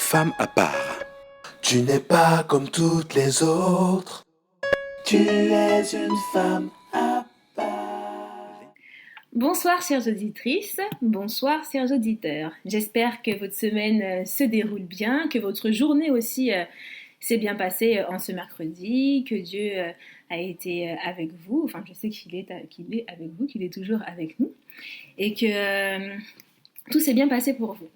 femme à part. Tu n'es pas comme toutes les autres. Tu es une femme à part. Bonsoir chères auditrices, bonsoir chers auditeurs. J'espère que votre semaine se déroule bien, que votre journée aussi s'est bien passée en ce mercredi, que Dieu a été avec vous. Enfin, je sais qu'il est avec vous, qu'il est toujours avec nous et que tout s'est bien passé pour vous.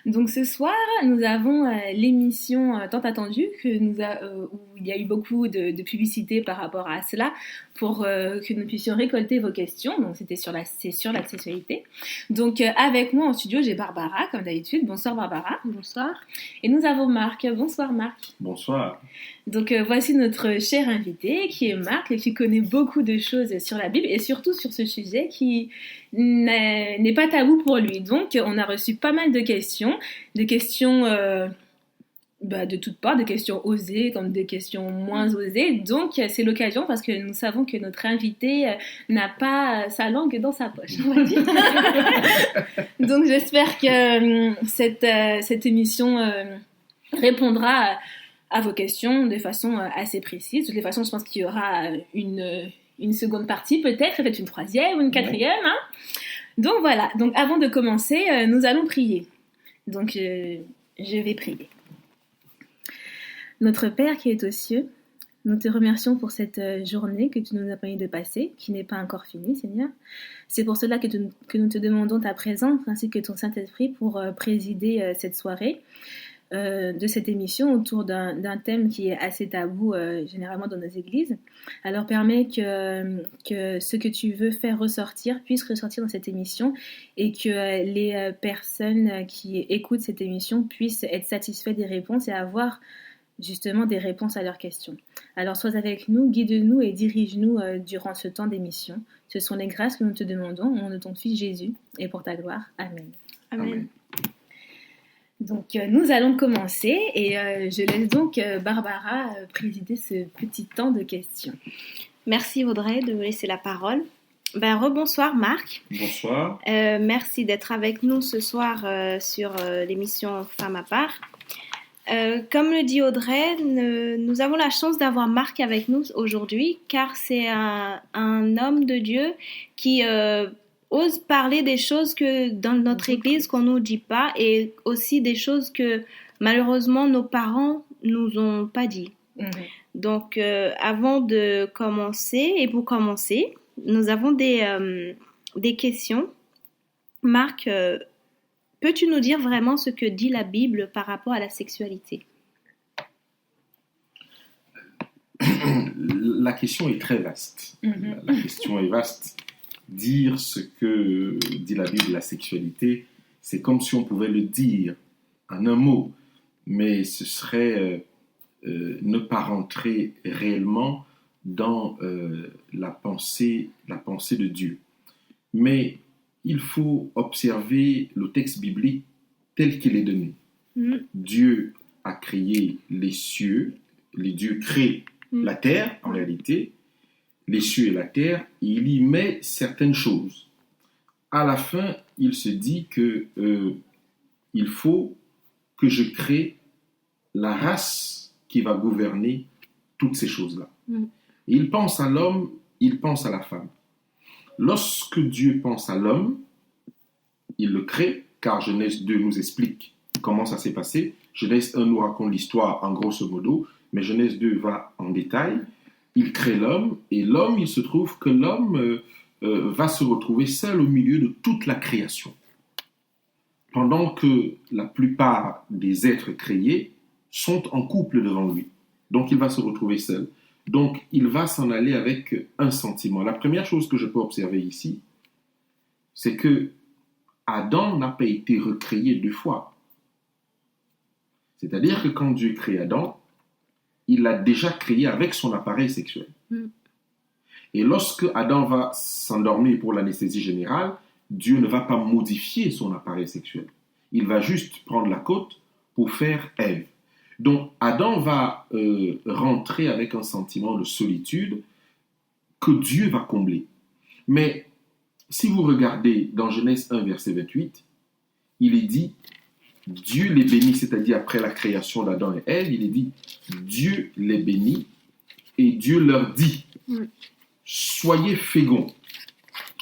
Donc ce soir, nous avons l'émission tant attendue où il y a eu beaucoup de publicité par rapport à cela pour que nous puissions récolter vos questions. Donc c'est sur la sexualité. Donc avec moi en studio, j'ai Barbara, comme d'habitude. Bonsoir Barbara. Bonsoir. Et nous avons Marc. Bonsoir Marc. Bonsoir. Donc voici notre cher invité qui est Marc et qui connaît beaucoup de choses sur la Bible et surtout sur ce sujet qui n'est pas tabou pour lui. Donc on a reçu pas mal de questions de toutes parts, des questions osées comme des questions moins osées. Donc c'est l'occasion parce que nous savons que notre invité n'a pas sa langue dans sa poche, on va dire. Donc j'espère que cette émission répondra à vos questions de façon assez précise. De toutes les façons, je pense qu'il y aura une seconde partie, peut-être une troisième ou une quatrième. Hein. Donc voilà, donc avant de commencer, nous allons prier. Donc je vais prier. Notre Père qui est aux cieux, nous te remercions pour cette journée que tu nous as permis de passer, qui n'est pas encore finie, Seigneur. C'est pour cela que nous te demandons ta présence ainsi que ton Saint-Esprit pour présider cette soirée. De cette émission autour d'un thème qui est assez tabou généralement dans nos églises. Alors permets que ce que tu veux faire ressortir puisse ressortir dans cette émission et que les personnes qui écoutent cette émission puissent être satisfaites des réponses et avoir justement des réponses à leurs questions. Alors sois avec nous, guide-nous et dirige-nous durant ce temps d'émission. Ce sont les grâces que nous te demandons au nom de ton Fils Jésus et pour ta gloire. Amen. Amen. Donc nous allons commencer et je laisse donc Barbara présider ce petit temps de questions. Merci Audrey de me laisser la parole. Rebonsoir Marc. Bonsoir. Merci d'être avec nous ce soir sur l'émission Femme à part. Comme le dit Audrey, nous avons la chance d'avoir Marc avec nous aujourd'hui car c'est un homme de Dieu qui ose parler des choses que dans notre église qu'on nous dit pas et aussi des choses que malheureusement nos parents nous ont pas dit. Donc avant de commencer et pour commencer, nous avons des questions. Marc, peux-tu nous dire vraiment ce que dit la Bible par rapport à la sexualité? La question est très vaste. La question est vaste. Dire ce que dit la Bible, la sexualité, c'est comme si on pouvait le dire en un mot, mais ce serait ne pas rentrer réellement dans la pensée de Dieu. Mais il faut observer le texte biblique tel qu'il est donné. Dieu a créé les cieux, les dieux créent la terre en réalité, les cieux et la terre, et il y met certaines choses. À la fin, il se dit que il faut que je crée la race qui va gouverner toutes ces choses-là. Et il pense à l'homme, il pense à la femme. Lorsque Dieu pense à l'homme, il le crée, car Genèse 2 nous explique comment ça s'est passé. Genèse 1 nous raconte l'histoire en grosso modo, mais Genèse 2 va en détail. Il crée l'homme, et l'homme, il se trouve que l'homme va se retrouver seul au milieu de toute la création. Pendant que la plupart des êtres créés sont en couple devant lui. Donc, il va se retrouver seul. Donc, il va s'en aller avec un sentiment. La première chose que je peux observer ici, c'est que Adam n'a pas été recréé deux fois. C'est-à-dire que quand Dieu crée Adam, il l'a déjà créé avec son appareil sexuel. Et lorsque Adam va s'endormir pour l'anesthésie générale, Dieu ne va pas modifier son appareil sexuel. Il va juste prendre la côte pour faire Ève. Donc Adam va rentrer avec un sentiment de solitude que Dieu va combler. Mais si vous regardez dans Genèse 1, verset 28, il est dit Dieu les bénit, c'est-à-dire après la création d'Adam et Ève, il est dit, Dieu les bénit et Dieu leur dit, soyez féconds,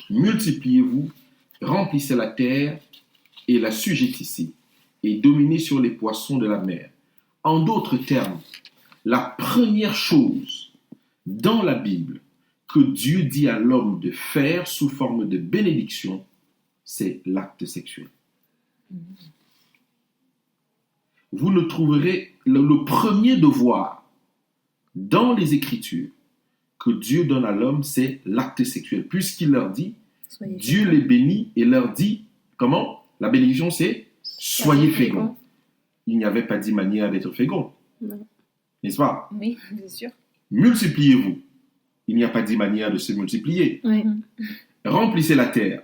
multipliez-vous, remplissez la terre et la sujettissez et dominez sur les poissons de la mer. En d'autres termes, la première chose dans la Bible que Dieu dit à l'homme de faire sous forme de bénédiction, c'est l'acte sexuel. Vous ne trouverez le premier devoir dans les Écritures que Dieu donne à l'homme, c'est l'acte sexuel. Puisqu'il leur dit, Dieu les bénit et leur dit, comment? La bénédiction, c'est soyez féconds. Il n'y avait pas 10 manières d'être fécond. N'est-ce pas? Oui, bien sûr. Multipliez-vous. Il n'y a pas 10 manières de se multiplier. Oui. Remplissez la terre.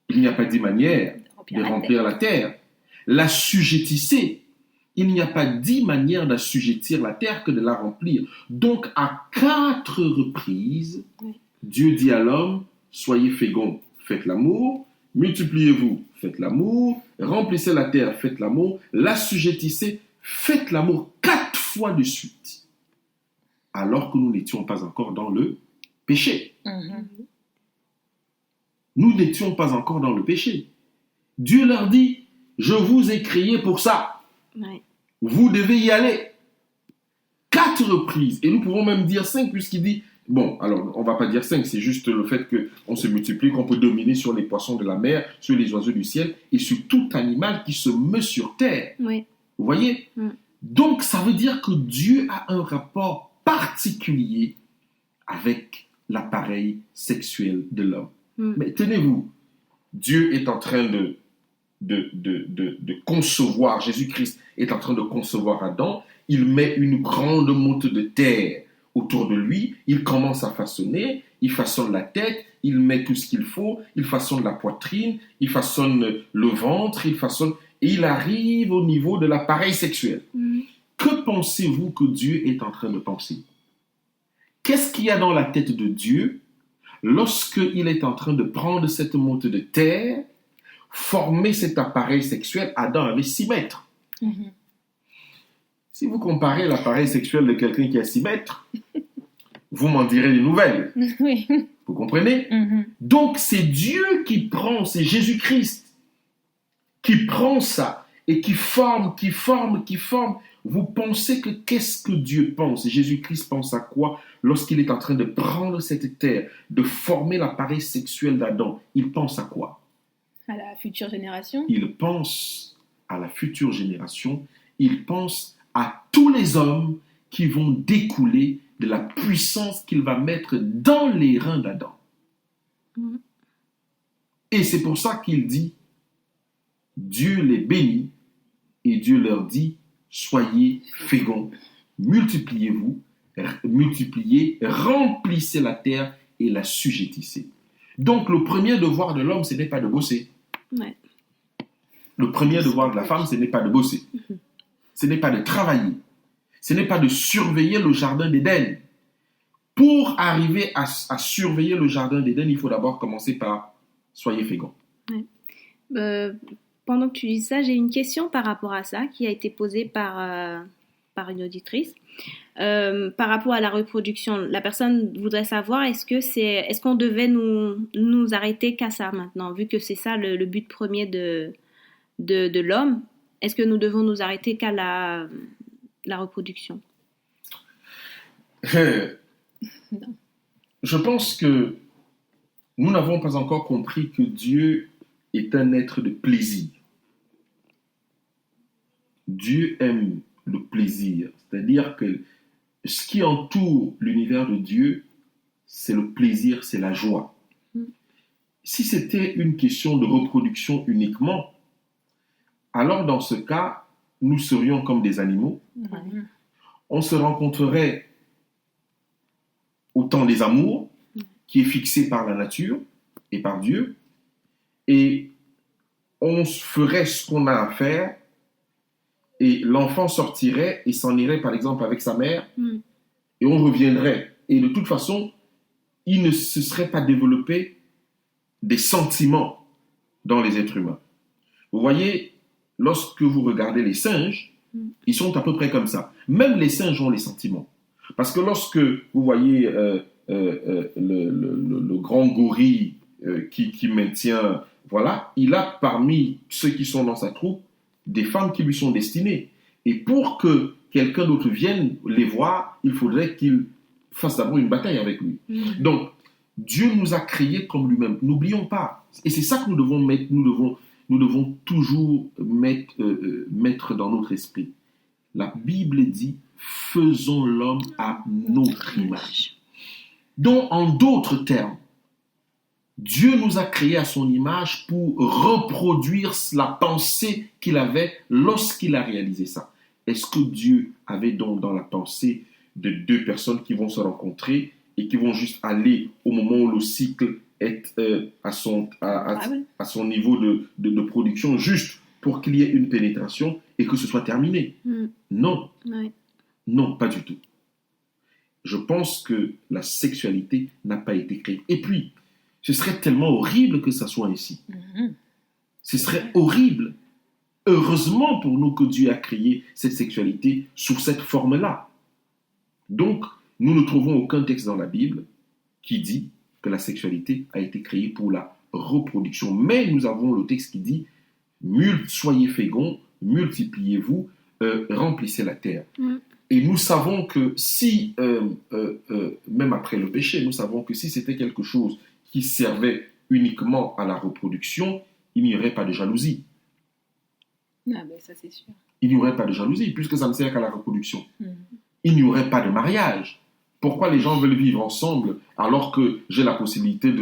Il n'y a pas 10 manières de remplir la terre. L'assujettissez. Il n'y a pas 10 manières d'assujettir la terre que de la remplir. Donc, à 4 reprises, Dieu dit à l'homme, soyez féconds, faites l'amour, multipliez-vous, faites l'amour, remplissez la terre, faites l'amour, l'assujettissez, faites l'amour 4 fois de suite. Alors que nous n'étions pas encore dans le péché. Nous n'étions pas encore dans le péché. Dieu leur dit, je vous ai créé pour ça. Vous devez y aller. 4 reprises. Et nous pouvons même dire 5 puisqu'il dit, bon, alors on ne va pas dire 5, c'est juste le fait qu'on se multiplie, qu'on peut dominer sur les poissons de la mer, sur les oiseaux du ciel et sur tout animal qui se meut sur terre. Vous voyez? Donc ça veut dire que Dieu a un rapport particulier avec l'appareil sexuel de l'homme. Mais tenez-vous, Dieu est en train de concevoir, Jésus-Christ est en train de concevoir Adam, il met une grande motte de terre autour de lui, il commence à façonner, il façonne la tête, il met tout ce qu'il faut, il façonne la poitrine, il façonne le ventre, il façonne, et il arrive au niveau de l'appareil sexuel. Que pensez-vous que Dieu est en train de penser? Qu'est-ce qu'il y a dans la tête de Dieu lorsqu'il est en train de prendre cette motte de terre, former cet appareil sexuel? Adam avait 6 mètres. Si vous comparez l'appareil sexuel de quelqu'un qui a 6 mètres, vous m'en direz des nouvelles. Oui. Vous comprenez? Donc c'est Dieu qui prend, c'est Jésus-Christ qui prend ça et qui forme. Vous pensez que qu'est-ce que Dieu pense? Jésus-Christ pense à quoi lorsqu'il est en train de prendre cette terre, de former l'appareil sexuel d'Adam? Il pense à quoi? À la future génération. Il pense à la future génération. Il pense à tous les hommes qui vont découler de la puissance qu'il va mettre dans les reins d'Adam. Et c'est pour ça qu'il dit, Dieu les bénit et Dieu leur dit, soyez féconds, multipliez-vous, multipliez, remplissez la terre et la sujettissez. Donc le premier devoir de l'homme, ce n'est pas de bosser. Le premier devoir de la femme, ce n'est pas de bosser. Ce n'est pas de travailler. Ce n'est pas de surveiller le jardin d'Éden. Pour arriver à surveiller le jardin d'Éden, il faut d'abord commencer par soyez féconds. Pendant que tu dis ça, j'ai une question par rapport à ça qui a été posée par une auditrice. Par rapport à la reproduction, la personne voudrait savoir est-ce qu'on devait nous arrêter qu'à ça maintenant, vu que c'est ça le but premier de l'homme. Est-ce que nous devons nous arrêter qu'à la reproduction? Je pense que nous n'avons pas encore compris que Dieu est un être de plaisir. Dieu aime le plaisir, c'est-à-dire que ce qui entoure l'univers de Dieu, c'est le plaisir, c'est la joie. Si c'était une question de reproduction uniquement, alors dans ce cas, nous serions comme des animaux. On se rencontrerait au temps des amours, qui est fixé par la nature et par Dieu, et on ferait ce qu'on a à faire, et l'enfant sortirait et s'en irait par exemple avec sa mère, et on reviendrait. Et de toute façon, il ne se serait pas développé des sentiments dans les êtres humains. Vous voyez, lorsque vous regardez les singes, ils sont à peu près comme ça. Même les singes ont les sentiments. Parce que lorsque vous voyez le grand gorille qui maintient, voilà, il a parmi ceux qui sont dans sa troupe des femmes qui lui sont destinées. Et pour que quelqu'un d'autre vienne les voir, il faudrait qu'il fasse d'abord une bataille avec lui. Donc, Dieu nous a créés comme lui-même. N'oublions pas. Et c'est ça que nous devons mettre, nous devons toujours mettre dans notre esprit. La Bible dit, faisons l'homme à notre image. Donc, en d'autres termes, Dieu nous a créés à son image pour reproduire la pensée qu'il avait lorsqu'il a réalisé ça. Est-ce que Dieu avait donc dans la pensée de deux personnes qui vont se rencontrer et qui vont juste aller au moment où le cycle est à son niveau de production, juste pour qu'il y ait une pénétration et que ce soit terminé? Non. Ouais. Non, pas du tout. Je pense que la sexualité n'a pas été créée. Et puis, ce serait tellement horrible que ça soit ainsi. Ce serait horrible. Heureusement pour nous que Dieu a créé cette sexualité sous cette forme-là. Donc, nous ne trouvons aucun texte dans la Bible qui dit que la sexualité a été créée pour la reproduction. Mais nous avons le texte qui dit « Soyez féconds, multipliez-vous, remplissez la terre ». Et nous savons que si, même après le péché, nous savons que si c'était quelque chose qui servait uniquement à la reproduction, il n'y aurait pas de jalousie. Ah ben ça c'est sûr. Il n'y aurait pas de jalousie, puisque ça ne sert qu'à la reproduction. Il n'y aurait pas de mariage. Pourquoi les gens veulent vivre ensemble alors que j'ai la possibilité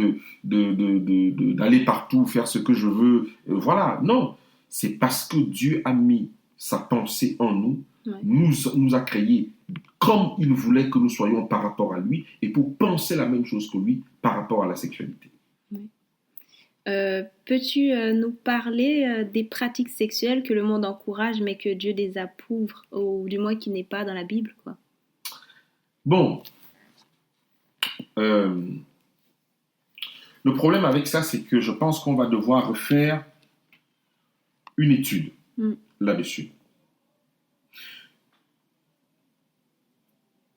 d'aller partout, faire ce que je veux? Voilà, non. C'est parce que Dieu a mis sa pensée en nous, nous a créés comme il voulait que nous soyons par rapport à lui et pour penser la même chose que lui par rapport à la sexualité. Peux-tu nous parler des pratiques sexuelles que le monde encourage mais que Dieu désapprouve, ou du moins qui n'est pas dans la Bible, quoi? Bon, le problème avec ça, c'est que je pense qu'on va devoir refaire une étude là-dessus.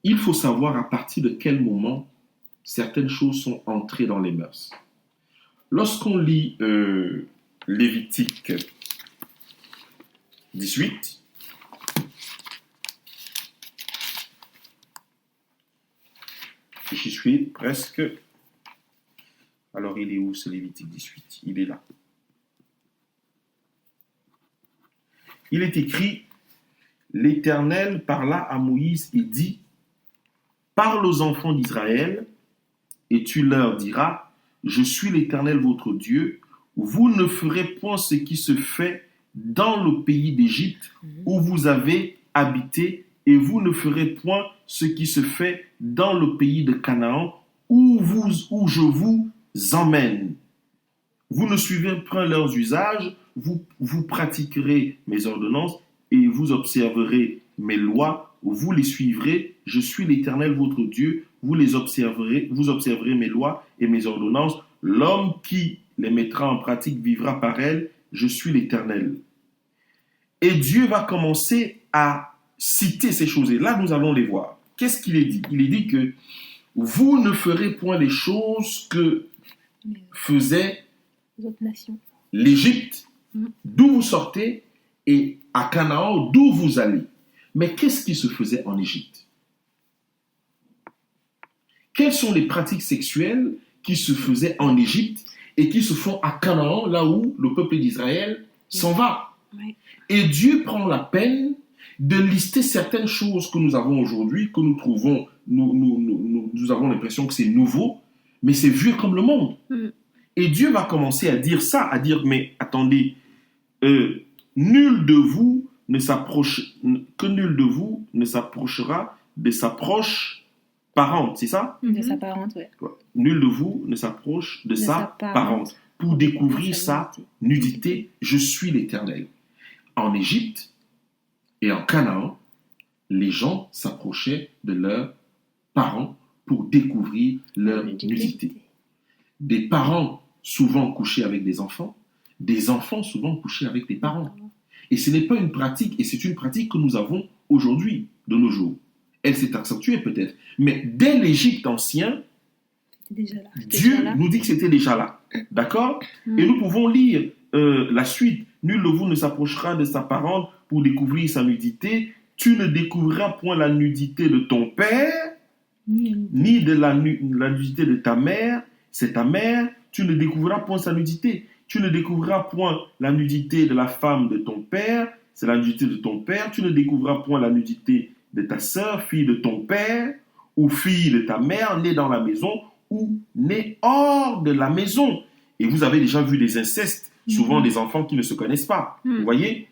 Il faut savoir à partir de quel moment certaines choses sont entrées dans les mœurs. Lorsqu'on lit Lévitique 18, j'y suis presque. Alors, il est où ce Lévitique 18? Il est là. Il est écrit, l'Éternel parla à Moïse et dit, parle aux enfants d'Israël et tu leur diras, je suis l'Éternel votre Dieu, vous ne ferez point ce qui se fait dans le pays d'Égypte où vous avez habité, et vous ne ferez point ce qui se fait dans le pays de Canaan où je vous emmène. Vous ne suivrez point leurs usages, vous pratiquerez mes ordonnances et vous observerez mes lois, vous les suivrez, je suis l'Éternel votre Dieu, vous observerez mes lois et mes ordonnances, l'homme qui les mettra en pratique vivra par elles, je suis l'Éternel. Et Dieu va commencer à citer ces choses, et là nous allons les voir. Qu'est-ce qu'il est dit? Il est dit que vous ne ferez point les choses que faisait l'Égypte, d'où vous sortez, et à Canaan, d'où vous allez. Mais qu'est-ce qui se faisait en Égypte? Quelles sont les pratiques sexuelles qui se faisaient en Égypte et qui se font à Canaan, là où le peuple d'Israël s'en va? Et Dieu prend la peine de lister certaines choses que nous avons aujourd'hui, que nous trouvons, nous avons l'impression que c'est nouveau, mais c'est vieux comme le monde. Et Dieu va commencer à dire ça, à dire, mais attendez, nul de vous ne s'approchera de sa proche parente, c'est ça? De sa parente, oui. Nul de vous ne s'approche de sa parente pour découvrir sa nudité. Je suis l'Éternel. En Égypte et en Canaan, les gens s'approchaient de leurs parents pour découvrir leur nudité. Des parents souvent couchaient avec des enfants souvent couchaient avec des parents. Et ce n'est pas une pratique, et c'est une pratique que nous avons aujourd'hui, de nos jours. Elle s'est accentuée peut-être, mais dès l'Égypte ancien, déjà là. Dieu nous dit que c'était déjà là. D'accord? Et nous pouvons lire la suite. Nul de vous ne s'approchera de sa parente pour découvrir sa nudité. Tu ne découvriras point la nudité de ton père, ni de la nudité de ta mère. C'est ta mère. Tu ne découvriras point sa nudité. Tu ne découvriras point la nudité de la femme de ton père. C'est la nudité de ton père. Tu ne découvriras point la nudité de ta sœur, fille de ton père, ou fille de ta mère, née dans la maison, ou née hors de la maison. Et vous avez déjà vu des incestes, souvent des enfants qui ne se connaissent pas. Vous voyez?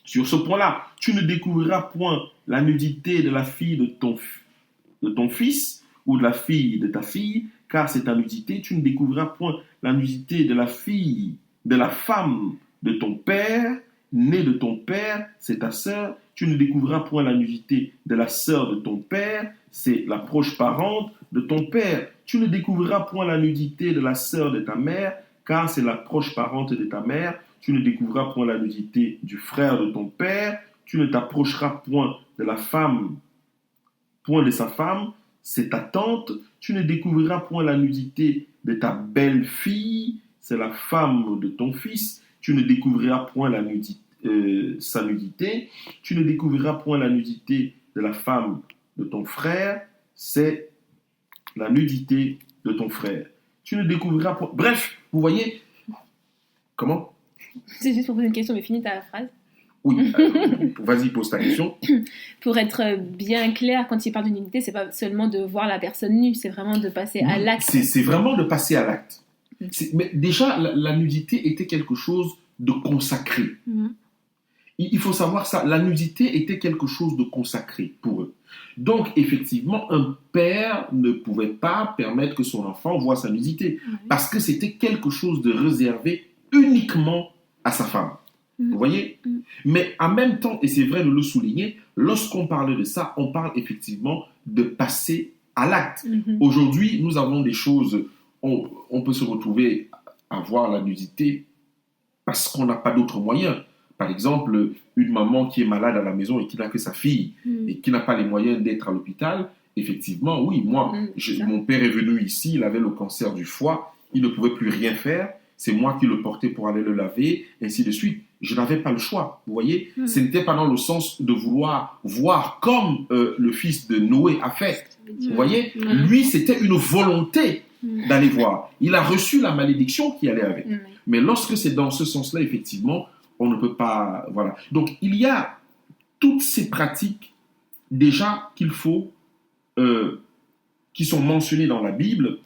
Sur ce point-là, tu ne découvriras point la nudité de la fille de ton fils, ou de la fille de ta fille, car c'est ta nudité. Tu ne découvriras point la nudité de la fille, de la femme de ton père, née de ton père, c'est ta sœur. Tu ne découvriras point la nudité de la sœur de ton père, c'est la proche parente de ton père. Tu ne découvriras point la nudité de la sœur de ta mère, car c'est la proche parente de ta mère. Tu ne découvriras point la nudité du frère de ton père. Tu ne t'approcheras point de la femme, point de sa femme, c'est ta tante. Tu ne découvriras point la nudité de ta belle-fille, c'est la femme de ton fils. Tu ne découvriras point sa nudité. Tu ne découvriras point la nudité de la femme de ton frère, c'est la nudité de ton frère. Tu ne découvriras point... Bref, vous voyez... Comment? C'est juste pour poser une question, mais finis ta phrase. Oui, vas-y, pose ta question. Pour être bien clair, quand il parle de nudité, c'est pas seulement de voir la personne nue, c'est vraiment de passer à l'acte. C'est vraiment de passer à l'acte. Mais déjà, la nudité était quelque chose de consacré. Il faut savoir ça, la nudité était quelque chose de consacré pour eux. Donc, effectivement, un père ne pouvait pas permettre que son enfant voie sa nudité, parce que c'était quelque chose de réservé uniquement à sa femme. Vous voyez? Mais en même temps, et c'est vrai de le souligner, lorsqu'on parle de ça, on parle effectivement de passer à l'acte. Aujourd'hui, nous avons des choses, on peut se retrouver à voir la nudité parce qu'on n'a pas d'autres moyens. Par exemple, une maman qui est malade à la maison et qui n'a que sa fille et qui n'a pas les moyens d'être à l'hôpital, effectivement, oui, moi, mon père est venu ici, il avait le cancer du foie, il ne pouvait plus rien faire, c'est moi qui le portais pour aller le laver, ainsi de suite. Je n'avais pas le choix, vous voyez. Ce n'était pas dans le sens de vouloir voir comme le fils de Noé a fait, vous voyez. Lui, c'était une volonté d'aller voir. Il a reçu la malédiction qui allait avec. Mais lorsque c'est dans ce sens-là, effectivement, on ne peut pas... Voilà. Donc, il y a toutes ces pratiques, déjà, qu'il faut... qui sont mentionnées dans la Bible,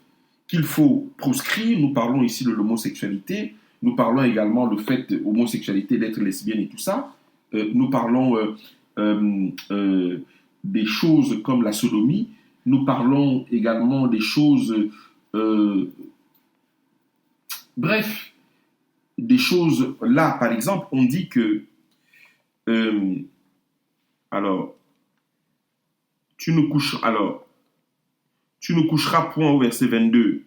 qu'il faut proscrire. Nous parlons ici de l'homosexualité. Nous parlons également du fait de l'homosexualité, d'être lesbienne et tout ça. Nous parlons des choses comme la sodomie. Nous parlons également des choses... bref, des choses... Là, par exemple, on dit que... tu ne coucheras point au verset 22,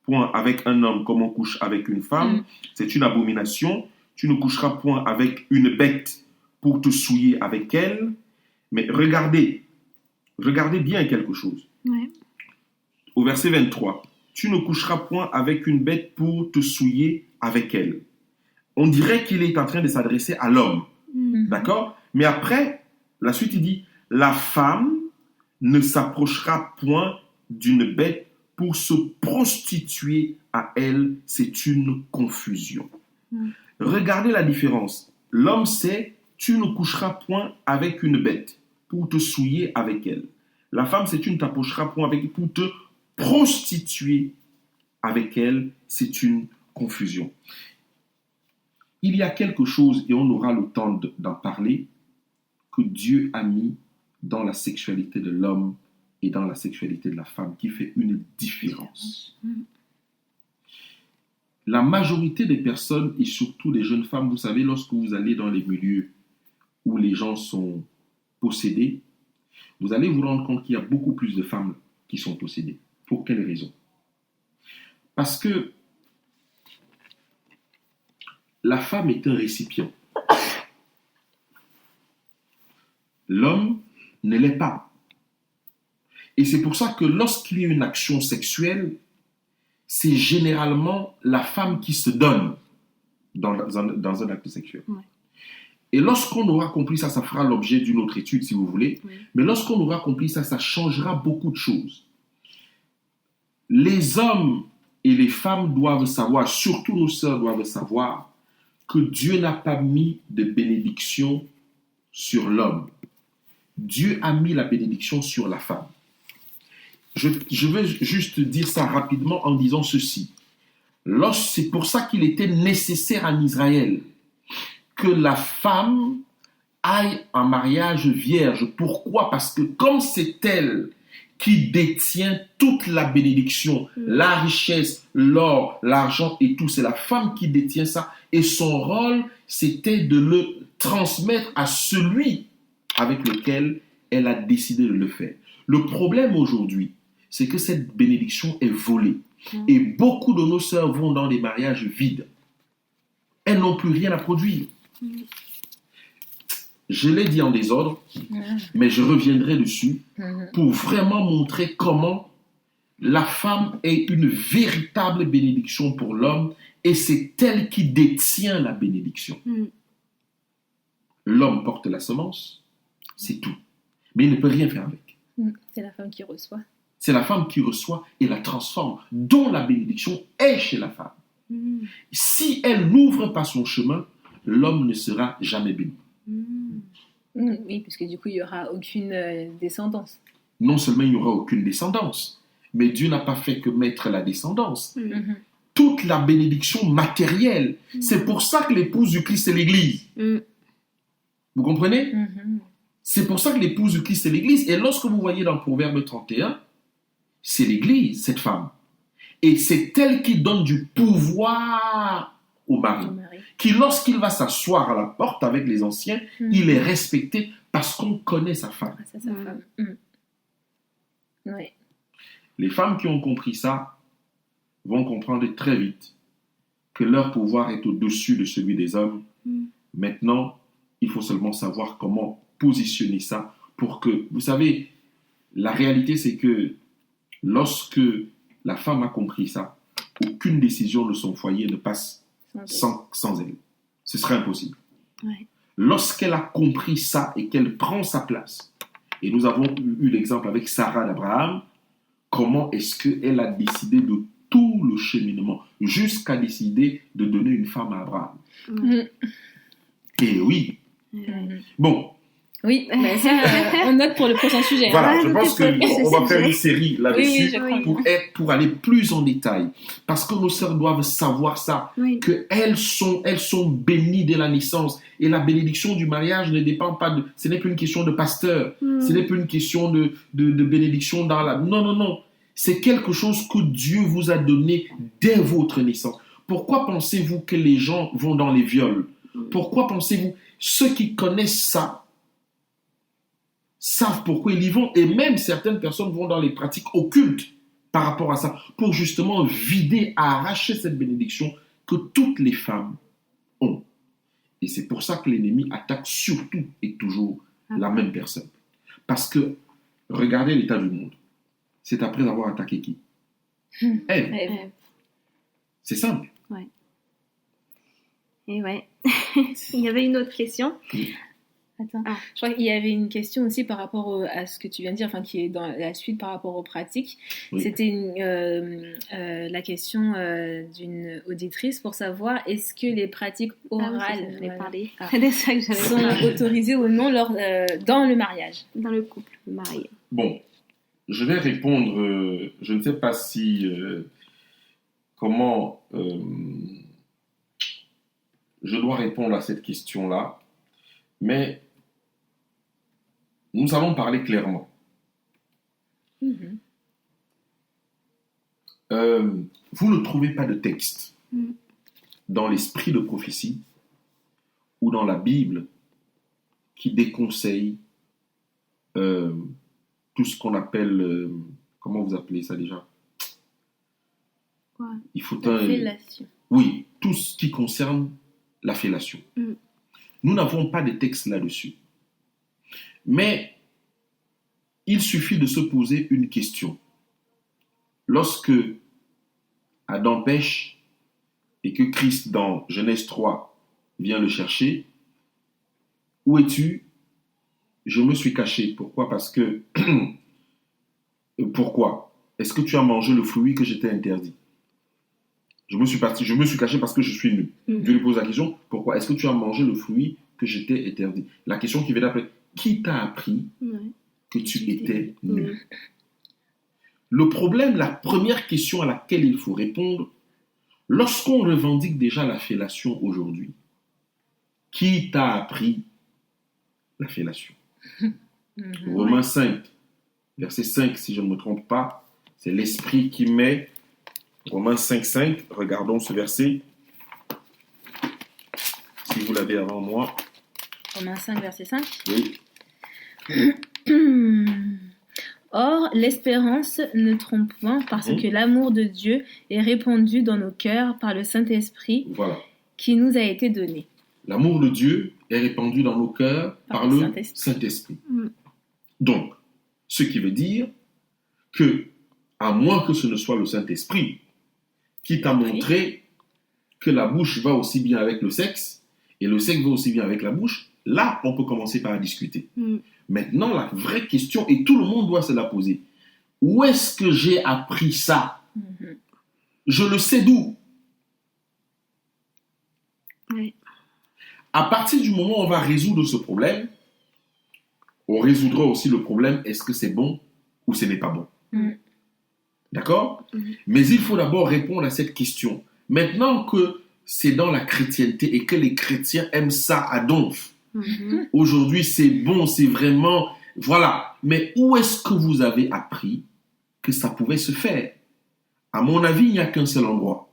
point avec un homme comme on couche avec une femme. C'est une abomination. Tu ne coucheras point avec une bête pour te souiller avec elle. Mais regardez bien quelque chose. Au verset 23, tu ne coucheras point avec une bête pour te souiller avec elle. On dirait qu'il est en train de s'adresser à l'homme. D'accord? Mais après, la suite, il dit, la femme ne s'approchera point d'une bête pour se prostituer à elle. C'est une confusion. Regardez la différence. L'homme, c'est, tu ne coucheras point avec une bête pour te souiller avec elle. La femme, c'est, tu ne t'approcheras point avec pour te prostituer avec elle. C'est une confusion. Il y a quelque chose, et on aura le temps d'en parler, que Dieu a mis dans la sexualité de l'homme et dans la sexualité de la femme, qui fait une différence. La majorité des personnes, et surtout des jeunes femmes, vous savez, lorsque vous allez dans les milieux où les gens sont possédés, vous allez vous rendre compte qu'il y a beaucoup plus de femmes qui sont possédées. Pour quelle raison? Parce que la femme est un récipient. L'homme ne l'est pas. Et c'est pour ça que lorsqu'il y a une action sexuelle, c'est généralement la femme qui se donne dans un acte sexuel. Ouais. Et lorsqu'on aura compris ça, ça fera l'objet d'une autre étude si vous voulez, Oui. mais lorsqu'on aura compris ça, ça changera beaucoup de choses. Les hommes et les femmes doivent savoir, surtout nos sœurs doivent savoir, que Dieu n'a pas mis de bénédiction sur l'homme. Dieu a mis la bénédiction sur la femme. Je veux juste dire ça rapidement en disant ceci. C'est pour ça qu'il était nécessaire en Israël que la femme aille en mariage vierge. Pourquoi? Parce que comme c'est elle qui détient toute la bénédiction, la richesse, l'or, l'argent et tout, c'est la femme qui détient ça. Et son rôle, c'était de le transmettre à celui avec lequel elle a décidé de le faire. Le problème aujourd'hui, c'est que cette bénédiction est volée. Et beaucoup de nos sœurs vont dans des mariages vides. Elles n'ont plus rien à produire. Je l'ai dit en désordre, mais je reviendrai dessus pour vraiment montrer comment la femme est une véritable bénédiction pour l'homme et c'est elle qui détient la bénédiction. L'homme porte la semence, c'est tout. Mais il ne peut rien faire avec. C'est la femme qui reçoit. C'est la femme qui reçoit et la transforme, dont la bénédiction est chez la femme. Si elle n'ouvre pas son chemin, l'homme ne sera jamais béni. Oui, puisque du coup, il n'y aura aucune descendance. Non seulement il n'y aura aucune descendance, mais Dieu n'a pas fait que mettre la descendance. Toute la bénédiction matérielle. C'est pour ça que l'épouse du Christ, c'est l'Église. Vous comprenez? C'est pour ça que l'épouse du Christ, c'est l'Église. Et lorsque vous voyez dans Proverbe 31, c'est l'Église, cette femme. Et c'est elle qui donne du pouvoir au mari. Qui, lorsqu'il va s'asseoir à la porte avec les anciens, il est respecté parce qu'on connaît sa femme. C'est sa femme. Ouais. Les femmes qui ont compris ça vont comprendre très vite que leur pouvoir est au-dessus de celui des hommes. Maintenant, il faut seulement savoir comment positionner ça pour que... Vous savez, la réalité, c'est que lorsque la femme a compris ça, aucune décision de son foyer ne passe sans elle. Ce serait impossible. Ouais. Lorsqu'elle a compris ça et qu'elle prend sa place, et nous avons eu l'exemple avec Sarah d'Abraham, comment est-ce qu'elle a décidé de tout le cheminement jusqu'à décider de donner une femme à Abraham. Et oui. Bon. Oui, mais ça, on note pour le prochain sujet. Voilà, je pense qu'on va faire une série là-dessus pour aller plus en détail. Parce que nos sœurs doivent savoir ça, qu'elles sont bénies dès la naissance. Et la bénédiction du mariage ne dépend pas de... Ce n'est plus une question de pasteur, ce n'est plus une question de bénédiction dans la... Non. C'est quelque chose que Dieu vous a donné dès votre naissance. Pourquoi pensez-vous que les gens vont dans les viols? Pourquoi pensez-vous... Ceux qui connaissent ça savent pourquoi ils y vont. Et même certaines personnes vont dans les pratiques occultes par rapport à ça, pour justement vider, arracher cette bénédiction que toutes les femmes ont. Et c'est pour ça que l'ennemi attaque surtout et toujours la même personne. Parce que, regardez l'état du monde. C'est après avoir attaqué qui? Elle. C'est simple. Ouais. Et ouais. Il y avait une autre question. Attends, je crois qu'il y avait une question aussi par rapport à ce que tu viens de dire, enfin qui est dans la suite par rapport aux pratiques. C'était la question d'une auditrice pour savoir est-ce que les pratiques orales sont autorisées ou non dans le mariage, dans le couple marié. Bon, je vais répondre. Je ne sais pas si comment je dois répondre à cette question-là, mais nous allons parler clairement. Vous ne trouvez pas de texte dans l'esprit de prophétie ou dans la Bible qui déconseille tout ce qu'on appelle... comment vous appelez ça déjà? Il faut la fellation. Oui, tout ce qui concerne la fellation. Nous n'avons pas de texte là-dessus. Mais il suffit de se poser une question. Lorsque Adam pêche et que Christ, dans Genèse 3, vient le chercher, où es-tu? Je me suis caché. Pourquoi? Parce que... Pourquoi? Est-ce que tu as mangé le fruit que j'étais interdit? Je me suis caché parce que je suis nu. Dieu lui pose la question, pourquoi? Est-ce que tu as mangé le fruit que j'étais interdit? La question qui vient d'après, qui t'a appris que tu étais nu? Le problème, la première question à laquelle il faut répondre, lorsqu'on revendique déjà la fellation aujourd'hui, qui t'a appris la fellation? Romains 5, verset 5, si je ne me trompe pas, c'est l'Esprit qui met Romains 5, 5, regardons ce verset, si vous l'avez avant moi. Romains 5, verset 5. Oui. Or, l'espérance ne trompe point parce que l'amour de Dieu est répandu dans nos cœurs par le Saint-Esprit qui nous a été donné. L'amour de Dieu est répandu dans nos cœurs par le Saint-Esprit. Donc, ce qui veut dire que, à moins que ce ne soit le Saint-Esprit qui t'a montré que la bouche va aussi bien avec le sexe et le sexe va aussi bien avec la bouche, là, on peut commencer par discuter. Maintenant, la vraie question, et tout le monde doit se la poser, où est-ce que j'ai appris ça? Je le sais d'où? À partir du moment où on va résoudre ce problème, on résoudra aussi le problème, est-ce que c'est bon ou ce n'est pas bon? D'accord? Mais il faut d'abord répondre à cette question. Maintenant que c'est dans la chrétienté et que les chrétiens aiment ça à donf, aujourd'hui c'est bon, c'est vraiment... Voilà. Mais où est-ce que vous avez appris que ça pouvait se faire? À mon avis, il n'y a qu'un seul endroit.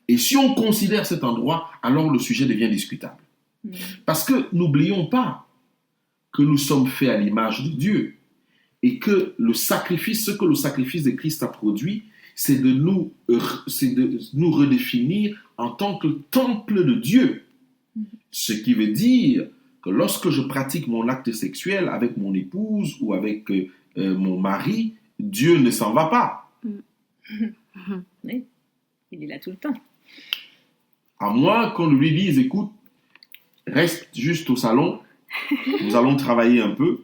Et si on considère cet endroit, alors le sujet devient discutable. Parce que n'oublions pas que nous sommes faits à l'image de Dieu et que ce que le sacrifice de Christ a produit, c'est de nous redéfinir en tant que temple de Dieu. Ce qui veut dire que lorsque je pratique mon acte sexuel avec mon épouse ou avec mon mari, Dieu ne s'en va pas. Oui, il est là tout le temps. À moins qu'on lui dise, écoute, reste juste au salon, nous allons travailler un peu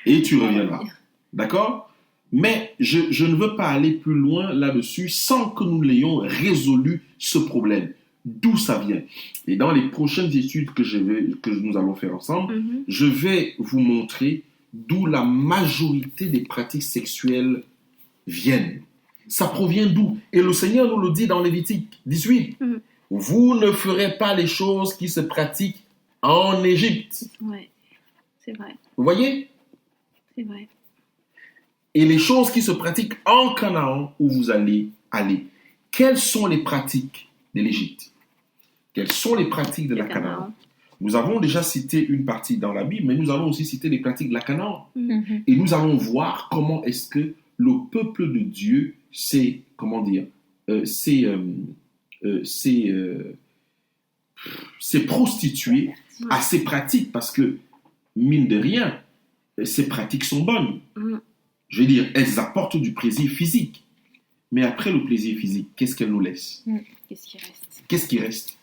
et tu reviendras. D'accord? Mais je ne veux pas aller plus loin là-dessus sans que nous l'ayons résolu ce problème. D'où ça vient? Et dans les prochaines études que nous allons faire ensemble, je vais vous montrer d'où la majorité des pratiques sexuelles viennent. Ça provient d'où? Et le Seigneur nous le dit dans Lévitique 18. Vous ne ferez pas les choses qui se pratiquent en Égypte. Oui, c'est vrai. Vous voyez? C'est vrai. Et les choses qui se pratiquent en Canaan où vous allez aller. Quelles sont les pratiques de l'Égypte? Quelles sont les pratiques de la Canaan? Nous avons déjà cité une partie dans la Bible, mais nous allons aussi citer les pratiques de la Canaan. Et nous allons voir comment est-ce que le peuple de Dieu s'est prostitué à ces pratiques, parce que, mine de rien, ces pratiques sont bonnes. Je veux dire, elles apportent du plaisir physique. Mais après le plaisir physique, qu'est-ce qu'elles nous laissent? Qu'est-ce qui reste?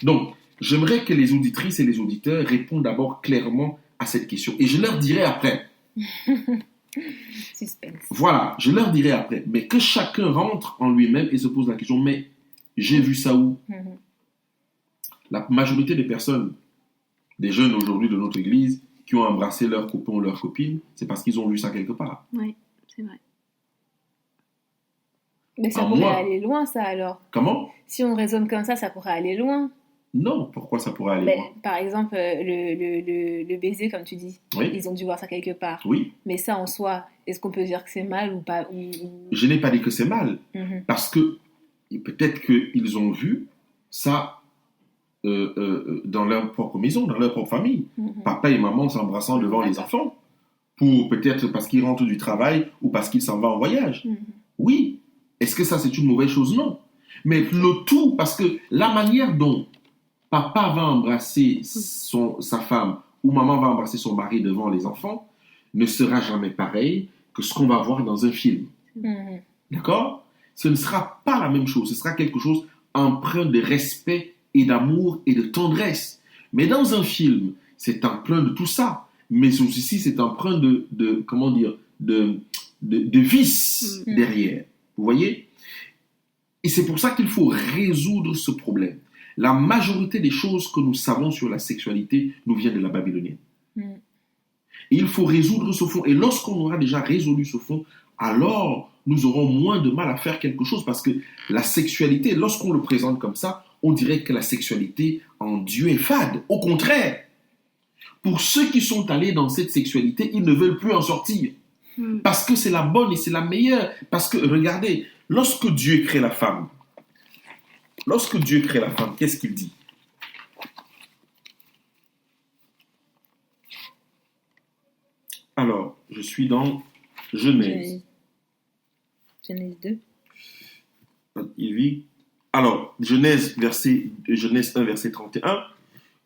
Donc, j'aimerais que les auditrices et les auditeurs répondent d'abord clairement à cette question. Et je leur dirai après. Suspense. Voilà, je leur dirai après. Mais que chacun rentre en lui-même et se pose la question, mais j'ai vu ça où? La majorité des personnes, des jeunes aujourd'hui de notre église, qui ont embrassé leur copain ou leur copine, c'est parce qu'ils ont vu ça quelque part. Oui, c'est vrai. Mais ça pourrait aller loin, ça, alors. Comment? Si on raisonne comme ça pourrait aller loin. Non, pourquoi ça pourrait aller loin? Par exemple, le baiser, comme tu dis, oui. Ils ont dû voir ça quelque part. Oui. Mais ça, en soi, est-ce qu'on peut dire que c'est mal ou pas? Je n'ai pas dit que c'est mal, parce que peut-être qu'ils ont vu ça dans leur propre maison, dans leur propre famille. Papa et maman s'embrassant devant les enfants, peut-être parce qu'ils rentrent du travail ou parce qu'ils s'en vont en voyage. Oui. Est-ce que ça, c'est une mauvaise chose? Non. Mais le tout, parce que la manière dont papa va embrasser sa femme où maman va embrasser son mari devant les enfants ne sera jamais pareil que ce qu'on va voir dans un film. D'accord? Ce ne sera pas la même chose. Ce sera quelque chose empreint de respect et d'amour et de tendresse. Mais dans un film, c'est empreint de tout ça. Mais aussi, c'est empreint de vice derrière. Vous voyez? Et c'est pour ça qu'il faut résoudre ce problème. La majorité des choses que nous savons sur la sexualité nous vient de la babylonienne. Et il faut résoudre ce fond. Et lorsqu'on aura déjà résolu ce fond, alors nous aurons moins de mal à faire quelque chose. Parce que la sexualité, lorsqu'on le présente comme ça, on dirait que la sexualité en Dieu est fade. Au contraire, pour ceux qui sont allés dans cette sexualité, ils ne veulent plus en sortir. Parce que c'est la bonne et c'est la meilleure. Parce que, regardez, lorsque Dieu crée la femme, qu'est-ce qu'il dit? Alors, je suis dans Genèse. Genèse 2. Il vit. Alors, Genèse 1, verset 31.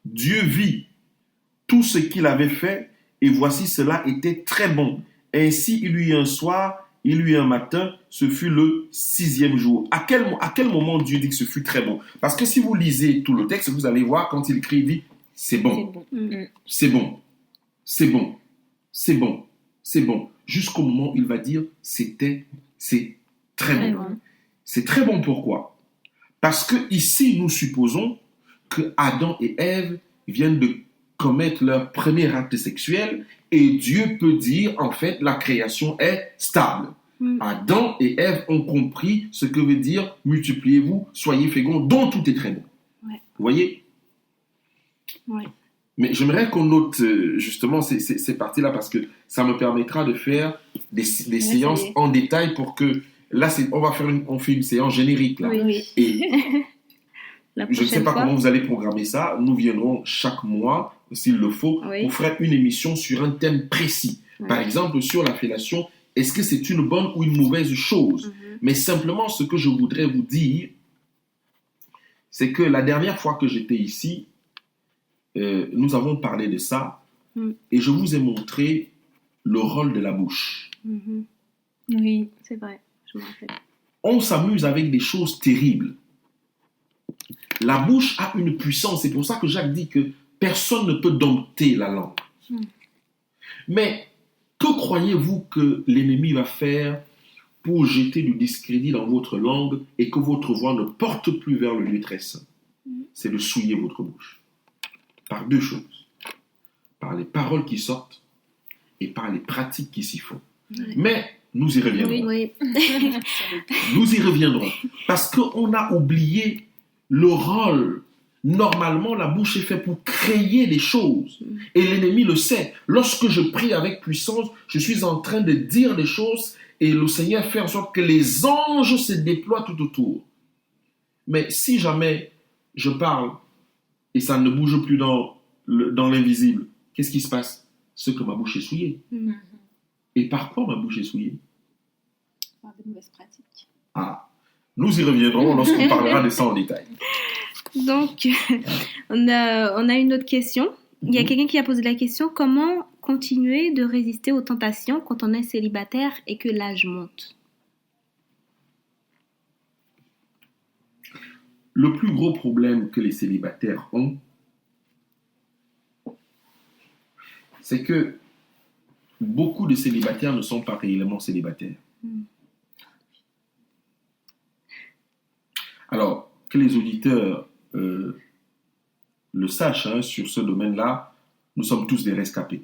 Dieu vit tout ce qu'il avait fait, et voici cela était très bon. Ainsi, il y eut un soir, il y eut un matin, ce fut le 6e jour. À quel moment Dieu dit que ce fut très bon? Parce que si vous lisez tout le texte, vous allez voir quand il écrit, il dit, c'est bon, c'est bon, c'est bon, c'est bon, c'est bon. Jusqu'au moment où il va dire, c'est très bon. C'est très bon pourquoi? Parce que ici, nous supposons que Adam et Ève viennent de commettre leur premier acte sexuel et Dieu peut dire, en fait, la création est stable. Adam et Ève ont compris ce que veut dire multipliez-vous, soyez féconds, dont tout est très bon. Vous voyez? Mais j'aimerais qu'on note justement ces parties-là parce que ça me permettra de faire des séances en détail pour que là, on fait une séance générique là. Et je ne sais pas comment vous allez programmer ça. Nous viendrons chaque mois, s'il le faut, pour faire une émission sur un thème précis. Par exemple, sur la fellation, est-ce que c'est une bonne ou une mauvaise chose? Mais simplement, ce que je voudrais vous dire, c'est que la dernière fois que j'étais ici, nous avons parlé de ça et je vous ai montré le rôle de la bouche. Oui, c'est vrai, je me rappelle. On s'amuse avec des choses terribles. La bouche a une puissance, c'est pour ça que Jacques dit que personne ne peut dompter la langue. Mais que croyez-vous que l'ennemi va faire pour jeter du discrédit dans votre langue et que votre voix ne porte plus vers le lieu très saint? C'est de souiller votre bouche. Par deux choses. Par les paroles qui sortent et par les pratiques qui s'y font. Mais nous y reviendrons. Nous y reviendrons. Parce qu'on a oublié le rôle. Normalement, la bouche est faite pour créer des choses. Et l'ennemi le sait. Lorsque je prie avec puissance, je suis en train de dire des choses et le Seigneur fait en sorte que les anges se déploient tout autour. Mais si jamais je parle et ça ne bouge plus dans l'invisible, qu'est-ce qui se passe? C'est que ma bouche est souillée. Et par quoi ma bouche est souillée? Par de mauvaises pratiques. Nous y reviendrons lorsqu'on parlera de ça en détail. Donc, on a une autre question. Il y a quelqu'un qui a posé la question, comment continuer de résister aux tentations quand on est célibataire et que l'âge monte? Le plus gros problème que les célibataires ont, c'est que beaucoup de célibataires ne sont pas réellement célibataires. Alors, que les auditeurs le sachent, sur ce domaine-là, nous sommes tous des rescapés.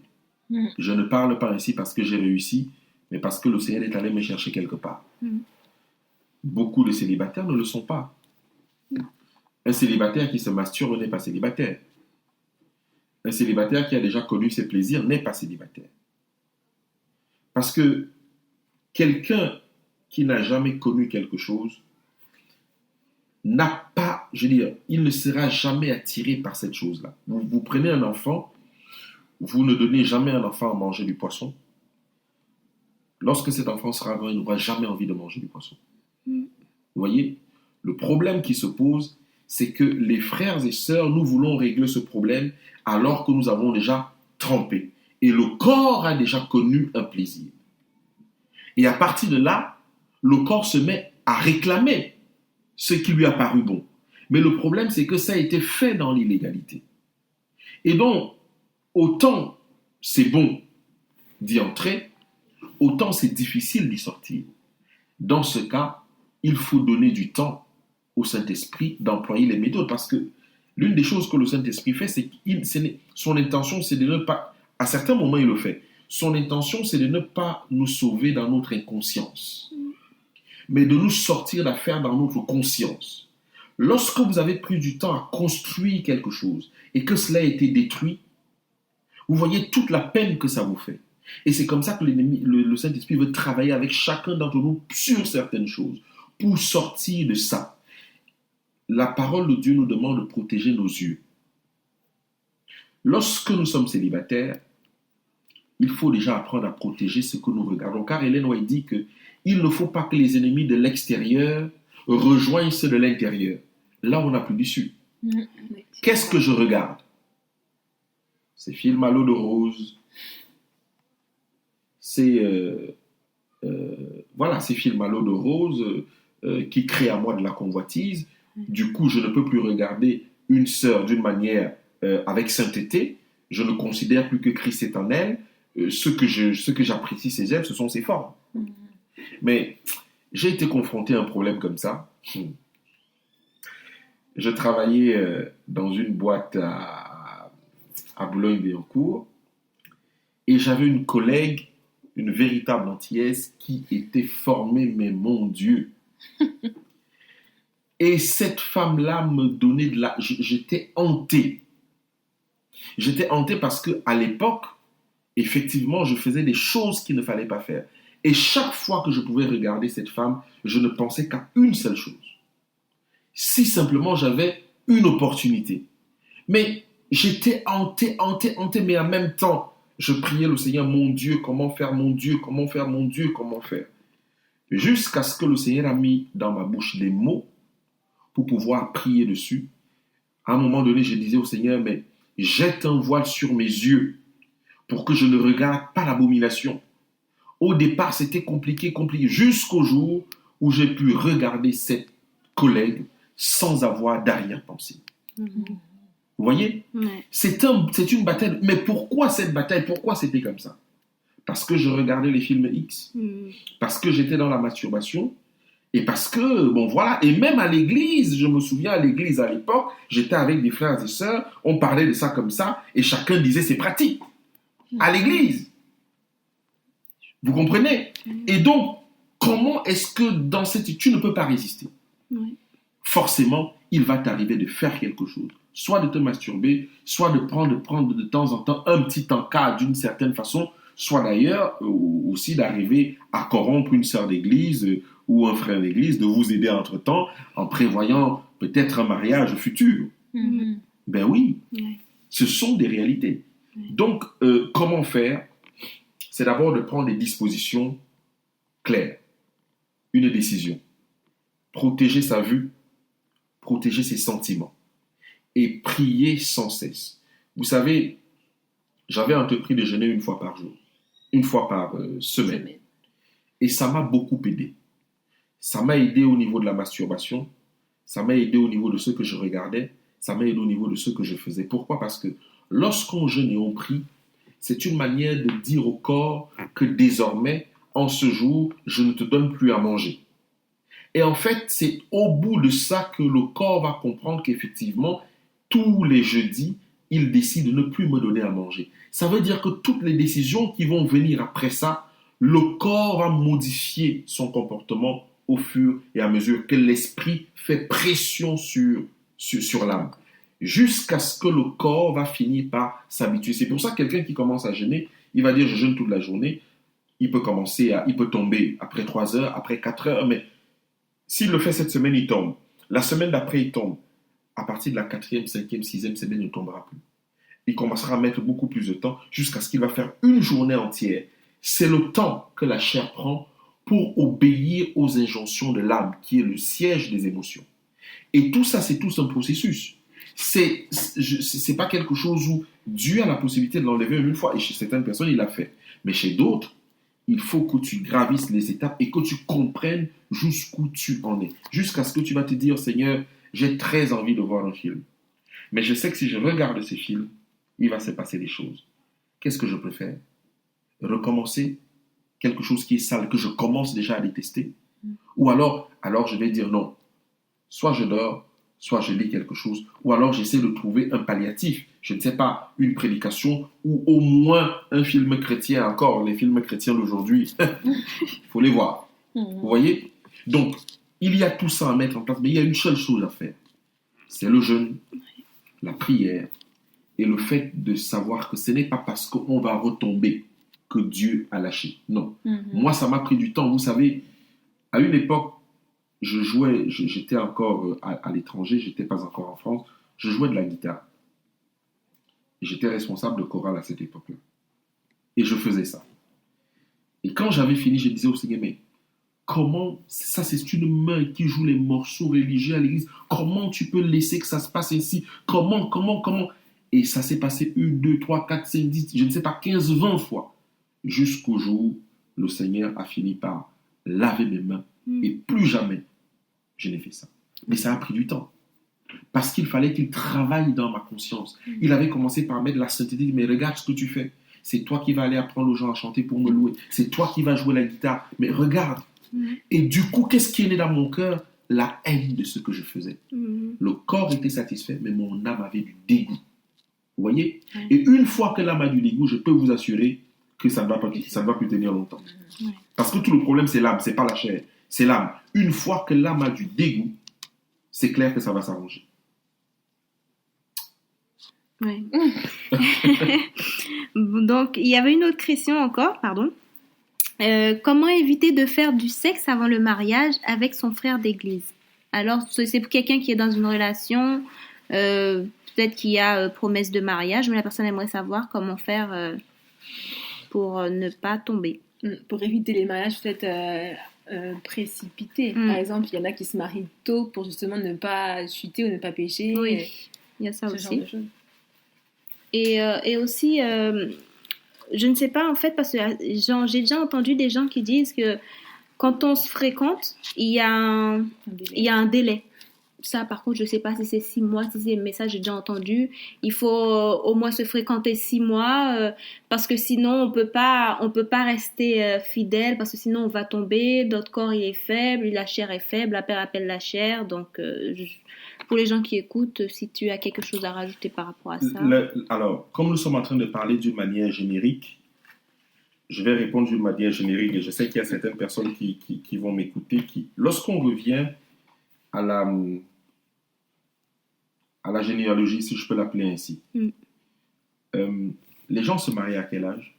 Je ne parle pas ainsi parce que j'ai réussi, mais parce que le Seigneur est allé me chercher quelque part. Beaucoup de célibataires ne le sont pas. Un célibataire qui se masturbe n'est pas célibataire. Un célibataire qui a déjà connu ses plaisirs n'est pas célibataire. Parce que quelqu'un qui n'a jamais connu quelque chose n'a pas, il ne sera jamais attiré par cette chose-là. Vous prenez un enfant, vous ne donnez jamais à un enfant à manger du poisson. Lorsque cet enfant sera grand, il n'aura jamais envie de manger du poisson. Vous voyez, le problème qui se pose, c'est que les frères et sœurs, nous voulons régler ce problème alors que nous avons déjà trempé. Et le corps a déjà connu un plaisir. Et à partir de là, le corps se met à réclamer ce qui lui a paru bon. Mais le problème, c'est que ça a été fait dans l'illégalité. Et donc, autant c'est bon d'y entrer, autant c'est difficile d'y sortir. Dans ce cas, il faut donner du temps au Saint-Esprit d'employer les méthodes. Parce que l'une des choses que le Saint-Esprit fait, c'est que son intention, c'est de ne pas... À certains moments, il le fait. Son intention, c'est de ne pas nous sauver dans notre inconscience, mais de nous sortir d'affaires dans notre conscience. Lorsque vous avez pris du temps à construire quelque chose et que cela a été détruit, vous voyez toute la peine que ça vous fait. Et c'est comme ça que le Saint-Esprit veut travailler avec chacun d'entre nous sur certaines choses pour sortir de ça. La parole de Dieu nous demande de protéger nos yeux. Lorsque nous sommes célibataires, il faut déjà apprendre à protéger ce que nous regardons. Car Ellen White dit qu'il ne faut pas que les ennemis de l'extérieur rejoignent ceux de l'intérieur. Là, on n'a plus d'issue. Qu'est-ce que je regarde? Ces films à l'eau de rose. Ces films à l'eau de rose qui créent à moi de la convoitise. Du coup, je ne peux plus regarder une sœur d'une manière avec sainteté. Je ne considère plus que Christ est en elle. Ce que j'apprécie chez elle, ce sont ses formes. Mais j'ai été confronté à un problème comme ça. Je travaillais dans une boîte à Boulogne-Billancourt et j'avais une collègue, une véritable antillaise qui était formée, mais mon Dieu. Et cette femme-là me donnait de la... J'étais hanté. J'étais hanté parce qu'à l'époque, effectivement, je faisais des choses qu'il ne fallait pas faire. Et chaque fois que je pouvais regarder cette femme, je ne pensais qu'à une seule chose. Si simplement j'avais une opportunité. Mais j'étais hanté, mais en même temps, je priais le Seigneur, mon Dieu, comment faire, mon Dieu, comment faire, mon Dieu, comment faire. Jusqu'à ce que le Seigneur a mis dans ma bouche des mots pour pouvoir prier dessus. À un moment donné, je disais au Seigneur, mais jette un voile sur mes yeux pour que je ne regarde pas l'abomination. Au départ, c'était compliqué, jusqu'au jour où j'ai pu regarder cette collègue sans avoir d'arrière-pensée. Vous voyez? C'est une bataille. Mais pourquoi cette bataille? Pourquoi c'était comme ça? Parce que je regardais les films X, parce que j'étais dans la masturbation, et parce que, bon voilà, et même à l'église, je me souviens à l'église à l'époque, j'étais avec des frères et sœurs, on parlait de ça comme ça, et chacun disait c'est pratique. À l'église. Vous comprenez? Et donc, comment est-ce que dans cette... Tu ne peux pas résister. Forcément, il va t'arriver de faire quelque chose. Soit de te masturber, soit de prendre de temps en temps un petit encas d'une certaine façon, soit d'ailleurs aussi d'arriver à corrompre une sœur d'église ou un frère d'église, de vous aider entre-temps en prévoyant peut-être un mariage futur. Ben oui, ce sont des réalités. Donc, comment faire? C'est d'abord de prendre des dispositions claires. Une décision. Protéger sa vue, protéger ses sentiments et prier sans cesse. Vous savez, j'avais entrepris de jeûner une fois par jour, une fois par semaine. Et ça m'a beaucoup aidé. Ça m'a aidé au niveau de la masturbation, ça m'a aidé au niveau de ce que je regardais, ça m'a aidé au niveau de ce que je faisais. Pourquoi? Parce que lorsqu'on jeûne et on prie, c'est une manière de dire au corps que désormais, en ce jour, je ne te donne plus à manger. Et en fait, c'est au bout de ça que le corps va comprendre qu'effectivement, tous les jeudis, il décide de ne plus me donner à manger. Ça veut dire que toutes les décisions qui vont venir après ça, le corps va modifier son comportement au fur et à mesure que l'esprit fait pression sur l'âme, jusqu'à ce que le corps va finir par s'habituer. C'est pour ça que quelqu'un qui commence à jeûner, il va dire je jeûne toute la journée, il peut tomber après 3 heures, après 4 heures, mais s'il le fait cette semaine, il tombe. La semaine d'après, il tombe. À partir de la 4e, 5e, 6e semaine, il ne tombera plus. Il commencera à mettre beaucoup plus de temps jusqu'à ce qu'il va faire une journée entière. C'est le temps que la chair prend pour obéir aux injonctions de l'âme, qui est le siège des émotions. Et tout ça, c'est tout un processus. c'est pas quelque chose où Dieu a la possibilité de l'enlever une fois. Et chez certaines personnes, il l'a fait. Mais chez d'autres, il faut que tu gravisses les étapes et que tu comprennes jusqu'où tu en es. Jusqu'à ce que tu vas te dire, Seigneur, j'ai très envie de voir un film. Mais je sais que si je regarde ces films, il va se passer des choses. Qu'est-ce que je peux faire? Recommencer quelque chose qui est sale, que je commence déjà à détester? Ou alors je vais dire non. Soit je dors, soit je lis quelque chose, ou alors j'essaie de trouver un palliatif. Je ne sais pas, une prédication, ou au moins un film chrétien encore. Les films chrétiens d'aujourd'hui, il faut les voir. Vous voyez? Donc, il y a tout ça à mettre en place, mais il y a une seule chose à faire. C'est le jeûne, la prière, et le fait de savoir que ce n'est pas parce qu'on va retomber que Dieu a lâché. Non. Moi, ça m'a pris du temps. Vous savez, à une époque, j'étais encore à l'étranger, j'étais pas encore en France, je jouais de la guitare. J'étais responsable de chorale à cette époque-là. Et je faisais ça. Et quand j'avais fini, je disais au Seigneur, mais comment, ça c'est une main qui joue les morceaux religieux à l'église, comment tu peux laisser que ça se passe ainsi? Comment? Et ça s'est passé 1, 2, 3, 4, 5, 10, je ne sais pas, 15, 20 fois. Jusqu'au jour où le Seigneur a fini par laver mes mains. Et plus jamais je n'ai fait ça. Mais ça a pris du temps. Parce qu'il fallait qu'il travaille dans ma conscience. Il avait commencé par mettre la sainteté. Mais regarde ce que tu fais. C'est toi qui vas aller apprendre aux gens à chanter pour me louer. C'est toi qui vas jouer la guitare. Mais regarde. Et du coup, qu'est-ce qui est né dans mon cœur? La haine de ce que je faisais. Le corps était satisfait, mais mon âme avait du dégoût. Vous voyez? Et une fois que l'âme a du dégoût, je peux vous assurer que ça ne va plus tenir longtemps. Parce que tout le problème, c'est l'âme, c'est pas la chair. C'est l'âme. Une fois que l'âme a du dégoût, c'est clair que ça va s'arranger. Oui. Donc, il y avait une autre question encore, pardon. Comment éviter de faire du sexe avant le mariage avec son frère d'église? Alors, c'est pour quelqu'un qui est dans une relation, peut-être qu'il y a promesse de mariage, mais la personne aimerait savoir comment faire pour ne pas tomber. Pour éviter les mariages peut-être précipités. Par exemple, il y en a qui se marient tôt pour justement ne pas chuter ou ne pas pécher. Oui, il y a ça ce aussi. genre de choses. Et aussi, je ne sais pas en fait, parce que j'ai déjà entendu des gens qui disent que quand on se fréquente, il y a un délai. Ça, par contre, je ne sais pas si c'est 6 mois, si c'est, mais ça, j'ai déjà entendu. Il faut au moins se fréquenter 6 mois, parce que sinon, on peut pas rester fidèle, parce que sinon, on va tomber. Notre corps, il est faible, la chair est faible, la paix appelle la chair. Donc, pour les gens qui écoutent, si tu as quelque chose à rajouter par rapport à ça. Alors, comme nous sommes en train de parler d'une manière générique, je vais répondre d'une manière générique, et je sais qu'il y a certaines personnes qui vont m'écouter, lorsqu'on revient à la généalogie, si je peux l'appeler ainsi. Les gens se marient à quel âge?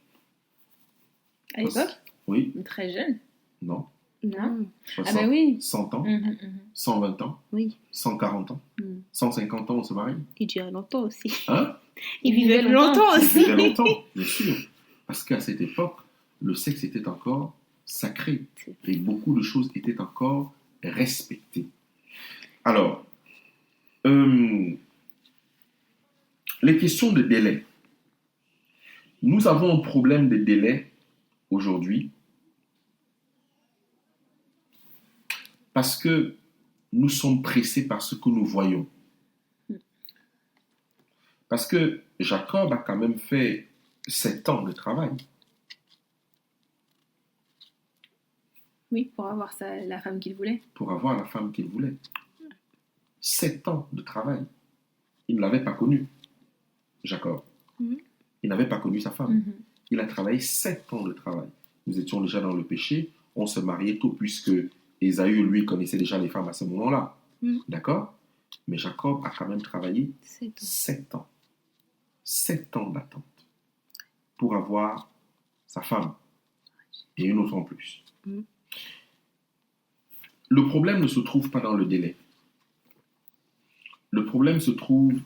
À l'époque? Oui. Très jeune? Non. Non. 60, Ah ben oui. 100 ans, 120 ans, Oui. 140 ans, 150 ans, on se marie. Il durait longtemps aussi. Hein? Il vivait longtemps aussi. Il vivait longtemps, bien sûr. Parce qu'à cette époque, le sexe était encore sacré. Et beaucoup de choses étaient encore respectées. Alors, les questions de délai. Nous avons un problème de délai aujourd'hui parce que nous sommes pressés par ce que nous voyons. Parce que Jacob a quand même fait 7 ans de travail. Oui, pour avoir la femme qu'il voulait. Pour avoir la femme qu'il voulait. 7 ans de travail. Il ne l'avait pas connue, Jacob. Il n'avait pas connu sa femme. Il a travaillé 7 ans de travail. Nous étions déjà dans le péché. On se mariait tôt puisque Ésaü, lui, connaissait déjà les femmes à ce moment-là. D'accord? Mais Jacob a quand même travaillé 7 ans. 7 ans d'attente pour avoir sa femme et une autre en plus. Le problème ne se trouve pas dans le délai. Le problème se trouve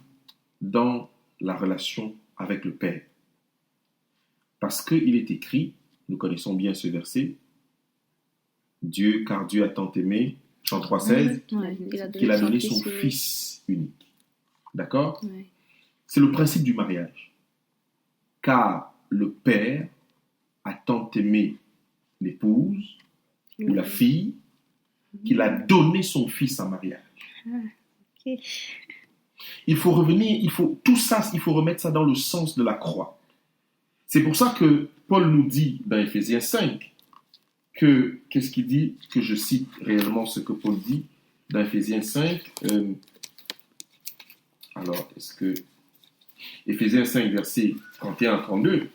dans la relation avec le Père. Parce qu'il est écrit, nous connaissons bien ce verset, car Dieu a tant aimé, Jean 3,16, qu'il a donné son Fils unique. D'accord? Ouais. C'est le principe du mariage. Car le père a tant aimé l'épouse ou la fille qu'il a donné son fils en mariage. Ok. Il faut revenir, tout ça, il faut remettre ça dans le sens de la croix. C'est pour ça que Paul nous dit dans Éphésiens 5 qu'est-ce qu'il dit? Que je cite réellement ce que Paul dit dans Éphésiens 5. Alors, est-ce que Éphésiens 5, versets 31 à 32,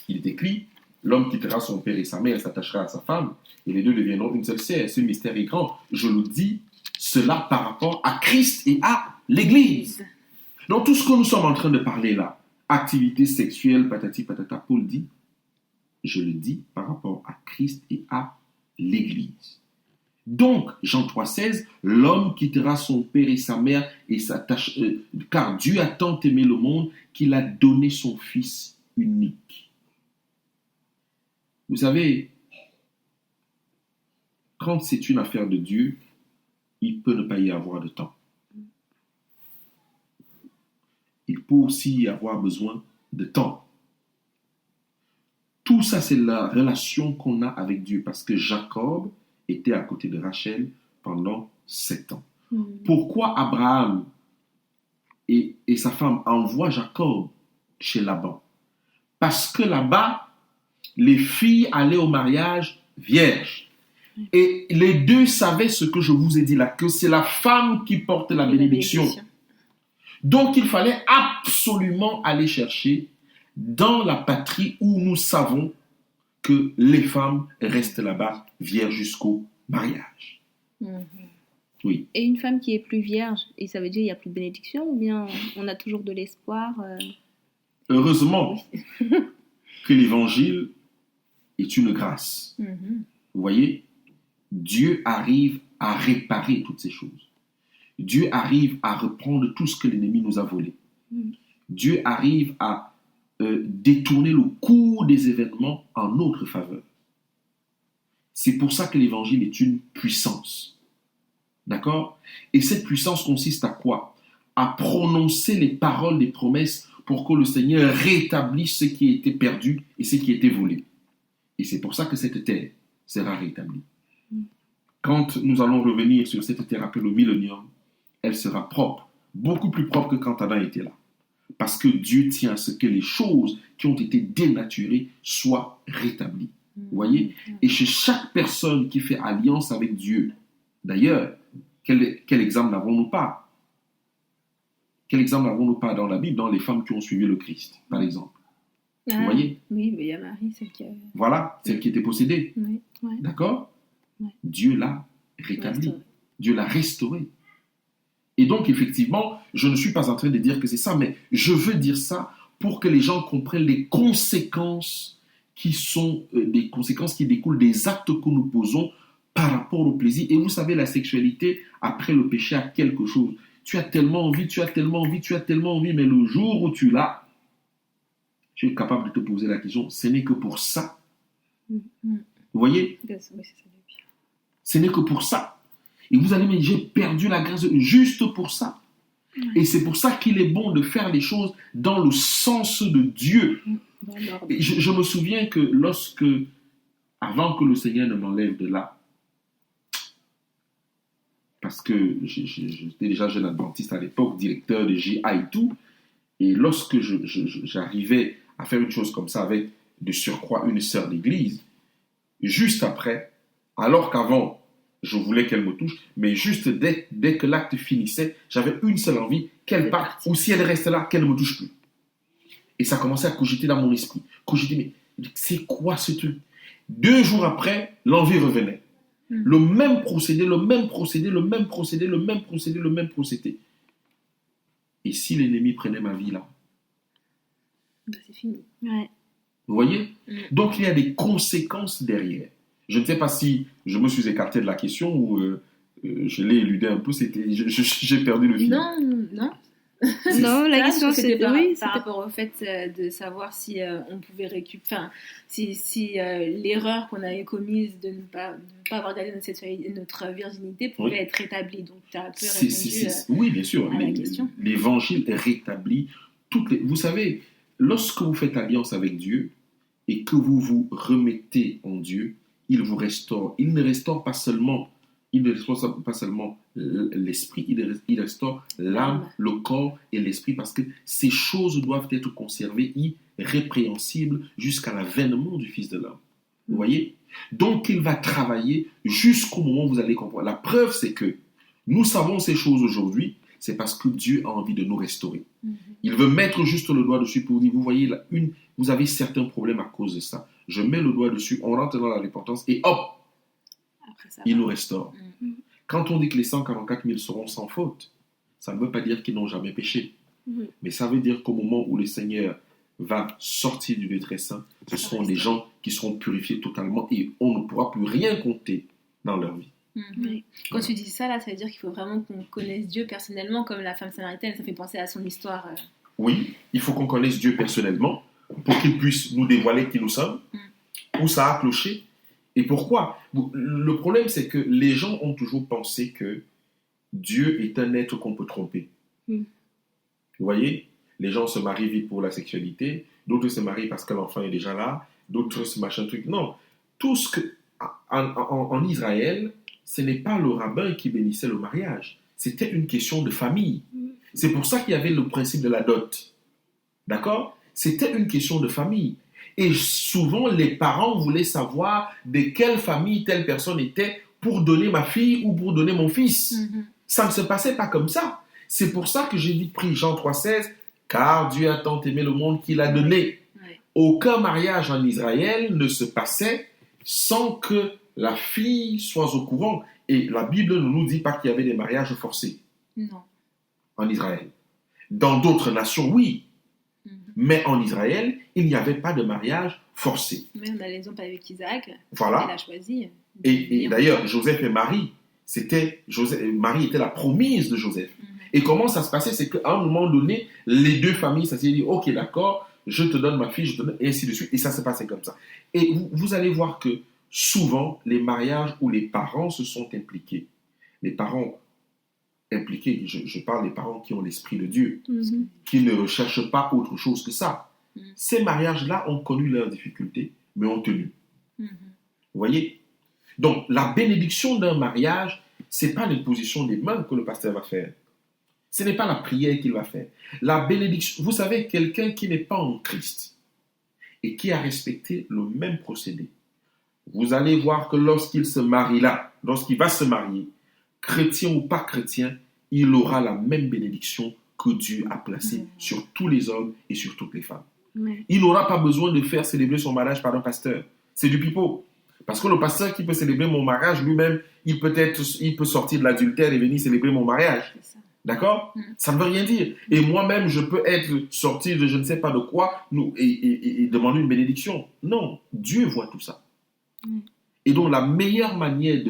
il est écrit: l'homme quittera son père et sa mère et s'attachera à sa femme, et les deux deviendront une seule chair. Ce mystère est grand. Je le dis, cela par rapport à Christ et à l'Église. Donc, tout ce que nous sommes en train de parler là, activité sexuelle, patati patata, Paul dit, je le dis par rapport à Christ et à l'Église. Donc, Jean 3,16, l'homme quittera son père et sa mère et s'attache, car Dieu a tant aimé le monde qu'il a donné son Fils unique. Vous savez, quand c'est une affaire de Dieu, il peut ne pas y avoir de temps. Il peut aussi y avoir besoin de temps. Tout ça, c'est la relation qu'on a avec Dieu, parce que Jacob était à côté de Rachel pendant 7 ans. Pourquoi Abraham et sa femme envoient Jacob chez Laban? Parce que là-bas, les filles allaient au mariage vierges. Et les deux savaient ce que je vous ai dit là, que c'est la femme qui porte la bénédiction. Donc, il fallait absolument aller chercher dans la patrie où nous savons que les femmes restent là-bas vierges jusqu'au mariage. Oui. Et une femme qui est plus vierge, et ça veut dire qu'il n'y a plus de bénédiction, ou bien on a toujours de l'espoir Heureusement que l'évangile est une grâce. Vous voyez, Dieu arrive à réparer toutes ces choses. Dieu arrive à reprendre tout ce que l'ennemi nous a volé. Dieu arrive à détourner le cours des événements en notre faveur. C'est pour ça que l'évangile est une puissance. D'accord? Et cette puissance consiste à quoi? À prononcer les paroles des promesses pour que le Seigneur rétablisse ce qui a été perdu et ce qui a été volé. Et c'est pour ça que cette terre sera rétablie. Quand nous allons revenir sur cette terre appelée le millénium, elle sera propre, beaucoup plus propre que quand Adam était là. Parce que Dieu tient à ce que les choses qui ont été dénaturées soient rétablies. Vous voyez? Et chez chaque personne qui fait alliance avec Dieu, d'ailleurs, quel exemple n'avons-nous pas? Quel exemple n'avons-nous pas dans la Bible, dans les femmes qui ont suivi le Christ, par exemple? Vous voyez? Oui, mais il y a Marie, celle qui a... Voilà, celle qui était possédée. Oui. D'accord? Ouais. Dieu l'a rétablie. Dieu l'a restaurée. Et donc, effectivement, je ne suis pas en train de dire que c'est ça, mais je veux dire ça pour que les gens comprennent les conséquences qui sont des conséquences qui découlent des actes que nous posons par rapport au plaisir. Et vous savez, la sexualité, après le péché, a quelque chose. Tu as tellement envie, mais le jour où tu l'as, tu es capable de te poser la question, ce n'est que pour ça. Vous voyez? Ce n'est que pour ça. Et vous allez me dire, j'ai perdu la grâce juste pour ça. Et c'est pour ça qu'il est bon de faire les choses dans le sens de Dieu. Et je me souviens que avant que le Seigneur ne m'enlève de là, parce que j'étais déjà jeune adventiste à l'époque, directeur de GA et tout, et lorsque j'arrivais à faire une chose comme ça avec de surcroît une sœur d'église, juste après, alors qu'avant, je voulais qu'elle me touche, mais juste dès que l'acte finissait, j'avais une seule envie, qu'elle parte, ou si elle reste là, qu'elle ne me touche plus. Et ça commençait à cogiter dans mon esprit. Cogiter, mais c'est quoi ce truc? 2 jours après, l'envie revenait. Le même procédé. Et si l'ennemi prenait ma vie là? C'est fini. Ouais. Vous voyez? Donc il y a des conséquences derrière. Je ne sais pas si je me suis écarté de la question ou je l'ai éludé un peu. J'ai perdu le fil. Non. Non, la Ça, question c'était c'était par, oui, par rapport au fait de savoir si on pouvait récupérer, enfin, si l'erreur qu'on avait commise de ne pas avoir gardé notre sexualité, notre virginité pouvait Oui. être rétablie. Donc, tu as un peu Oui, bien sûr. à la question. L'évangile rétablit toutes les... Vous savez, lorsque vous faites alliance avec Dieu et que vous vous remettez en Dieu, il vous restaure. Il ne restaure pas seulement, l'esprit, il restaure l'âme, le corps et l'esprit, parce que ces choses doivent être conservées irrépréhensibles jusqu'à l'avènement du Fils de l'homme. Vous voyez? Donc, il va travailler jusqu'au moment où vous allez comprendre. La preuve, c'est que nous savons ces choses aujourd'hui, c'est parce que Dieu a envie de nous restaurer. Il veut mettre juste le doigt dessus pour dire, vous voyez, vous avez certains problèmes à cause de ça. Je mets le doigt dessus, on rentre dans la repentance et hop, Après, ça il va. nous restaure. Quand on dit que les 144 000 seront sans faute, ça ne veut pas dire qu'ils n'ont jamais péché. Mais ça veut dire qu'au moment où le Seigneur va sortir du lieu très saint, ce seront des gens qui seront purifiés totalement et on ne pourra plus rien compter dans leur vie. Oui. Quand tu dis ça, là, ça veut dire qu'il faut vraiment qu'on connaisse Dieu personnellement, comme la femme samaritaine. Ça fait penser à son histoire. Oui, il faut qu'on connaisse Dieu personnellement pour qu'il puisse nous dévoiler qui nous sommes, où ça a cloché et pourquoi. Le problème, c'est que les gens ont toujours pensé que Dieu est un être qu'on peut tromper. Vous voyez, les gens se marient vite pour la sexualité, d'autres se marient parce que l'enfant est déjà là, d'autres se machin truc. Non, tout ce que en Israël, ce n'est pas le rabbin qui bénissait le mariage, c'était une question de famille. C'est pour ça qu'il y avait le principe de la dot. D'accord? C'était une question de famille. Et souvent, les parents voulaient savoir de quelle famille telle personne était pour donner ma fille ou pour donner mon fils. Ça ne se passait pas comme ça. C'est pour ça que j'ai dit, pris Jean 3,16, car Dieu a tant aimé le monde qu'il a donné. Aucun mariage en Israël ne se passait sans que la fille soit au courant. Et la Bible ne nous dit pas qu'il y avait des mariages forcés. Non. En Israël. Dans d'autres nations, oui. Mais en Israël, il n'y avait pas de mariage forcé. Même dans l'exemple avec Isaac, voilà. Elle a choisi. Et d'ailleurs, Joseph et Marie, Marie était la promise de Joseph. Et comment ça se passait? C'est qu'à un moment donné, les deux familles, ça s'est dit, ok, d'accord, je te donne ma fille, et ainsi de suite. Et ça se passait comme ça. Et vous allez voir que souvent, les mariages où les parents se sont impliqués, les parents impliqués, je parle des parents qui ont l'esprit de Dieu, qui ne recherchent pas autre chose que ça. Ces mariages-là ont connu leurs difficultés, mais ont tenu. Vous voyez? Donc, la bénédiction d'un mariage, ce n'est pas l'imposition des mains que le pasteur va faire. Ce n'est pas la prière qu'il va faire. La bénédiction, vous savez, quelqu'un qui n'est pas en Christ et qui a respecté le même procédé, vous allez voir que lorsqu'il se marie là, lorsqu'il va se marier, chrétien ou pas chrétien, il aura la même bénédiction que Dieu a placée sur tous les hommes et sur toutes les femmes. Il n'aura pas besoin de faire célébrer son mariage par un pasteur. C'est du pipeau. Parce que le pasteur qui peut célébrer mon mariage, lui-même, il peut sortir de l'adultère et venir célébrer mon mariage. D'accord? Ça ne veut rien dire. Et moi-même, je peux être sorti de je ne sais pas de quoi et demander une bénédiction. Non, Dieu voit tout ça. Et donc, la meilleure manière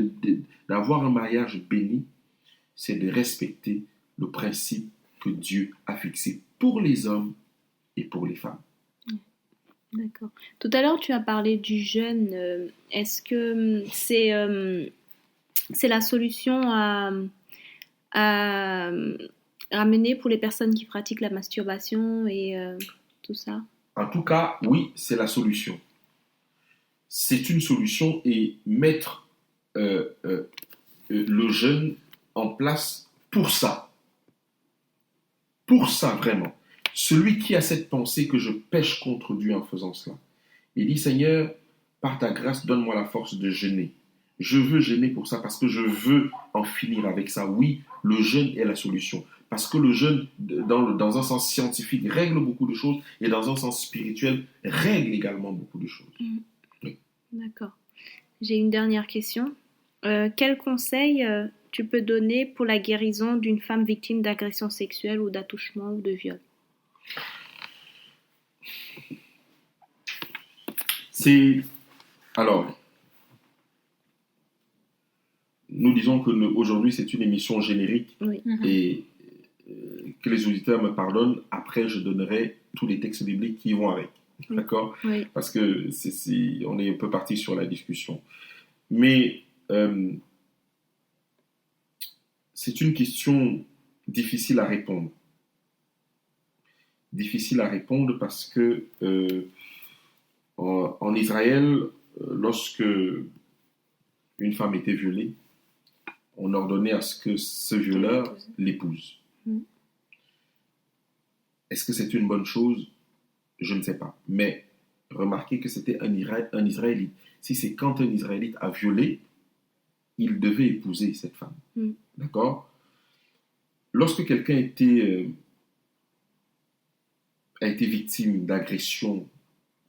d'avoir un mariage béni, c'est de respecter le principe que Dieu a fixé pour les hommes et pour les femmes. D'accord. Tout à l'heure, tu as parlé du jeûne. Est-ce que c'est la solution à ramener pour les personnes qui pratiquent la masturbation et tout ça? En tout cas, oui, c'est la solution. C'est une solution et mettre le jeûne en place pour ça. Pour ça, vraiment. Celui qui a cette pensée que je pêche contre Dieu en faisant cela, il dit, Seigneur, par ta grâce, donne-moi la force de jeûner. Je veux jeûner pour ça parce que je veux en finir avec ça. Oui, le jeûne est la solution. Parce que le jeûne, dans un sens scientifique, règle beaucoup de choses et dans un sens spirituel, règle également beaucoup de choses. Oui. D'accord. J'ai une dernière question. Quel conseil tu peux donner pour la guérison d'une femme victime d'agression sexuelle ou d'attouchement ou de viol? Alors, nous disons que aujourd'hui c'est une émission générique oui. Et que les auditeurs me pardonnent, après je donnerai tous les textes bibliques qui vont avec. D'accord? Oui. Parce que on est un peu parti sur la discussion. Mais c'est une question difficile à répondre. Difficile à répondre parce que en Israël, lorsque une femme était violée, on ordonnait à ce que ce violeur l'épouse. Est-ce que c'est une bonne chose? Je ne sais pas. Mais remarquez que c'était un Israélite. Si c'est quand un Israélite a violé, il devait épouser cette femme. D'accord? Lorsque quelqu'un a été victime d'agression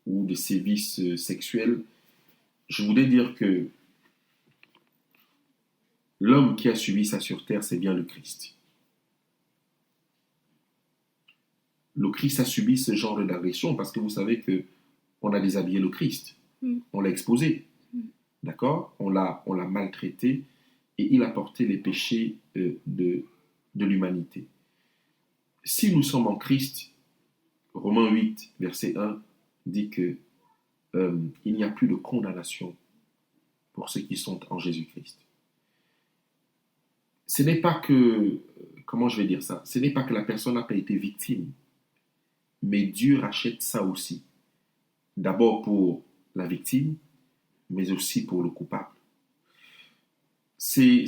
ou de sévices sexuels, je voudrais dire que l'homme qui a subi ça sur terre, c'est bien le Christ. Le Christ a subi ce genre d'agression parce que vous savez qu'on a déshabillé le Christ. On l'a exposé. D'accord? On l'a maltraité et il a porté les péchés de l'humanité. Si nous sommes en Christ, Romains 8, verset 1, dit que il n'y a plus de condamnation pour ceux qui sont en Jésus-Christ. Ce n'est pas que, comment je vais dire ça? Ce n'est pas que la personne n'a pas été victime, mais Dieu rachète ça aussi. D'abord pour la victime, mais aussi pour le coupable. C'est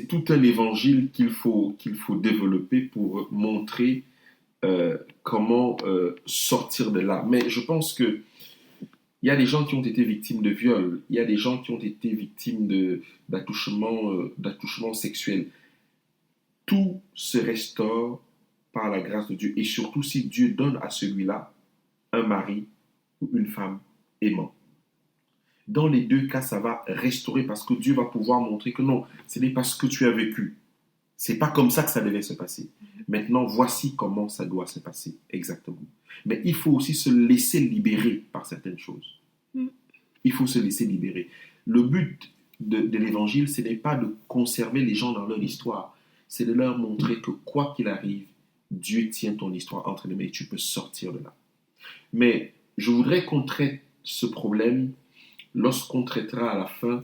tout un évangile qu'il faut développer pour montrer comment sortir de là. Mais je pense que il y a des gens qui ont été victimes de viol, il y a des gens qui ont été victimes d'attouchements sexuels. Tout se restaure par la grâce de Dieu. Et surtout si Dieu donne à celui-là un mari ou une femme aimant. Dans les deux cas, ça va restaurer parce que Dieu va pouvoir montrer que non, ce n'est pas ce que tu as vécu. C'est pas comme ça que ça devait se passer. Maintenant, voici comment ça doit se passer exactement. Mais il faut aussi se laisser libérer par certaines choses. Il faut se laisser libérer. Le but de l'évangile, ce n'est pas de conserver les gens dans leur histoire. C'est de leur montrer que quoi qu'il arrive, Dieu tient ton histoire entre les mains et tu peux sortir de là. Mais je voudrais qu'on traite ce problème lorsqu'on traitera à la fin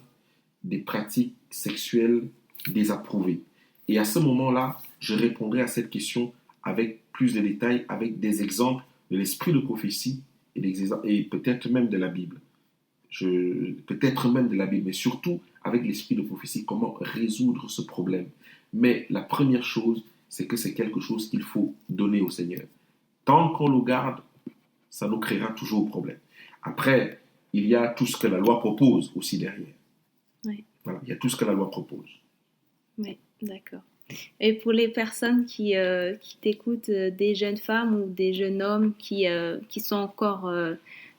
des pratiques sexuelles désapprouvées. Et à ce moment-là, je répondrai à cette question avec plus de détails, avec des exemples de l'esprit de prophétie et peut-être même de la Bible. Mais surtout avec l'esprit de prophétie, comment résoudre ce problème. Mais la première chose, c'est que c'est quelque chose qu'il faut donner au Seigneur. Tant qu'on le garde, ça nous créera toujours problème. Après, il y a tout ce que la loi propose aussi derrière. Oui. Voilà, il y a tout ce que la loi propose. Oui, d'accord. Et pour les personnes qui t'écoutent, des jeunes femmes ou des jeunes hommes qui sont encore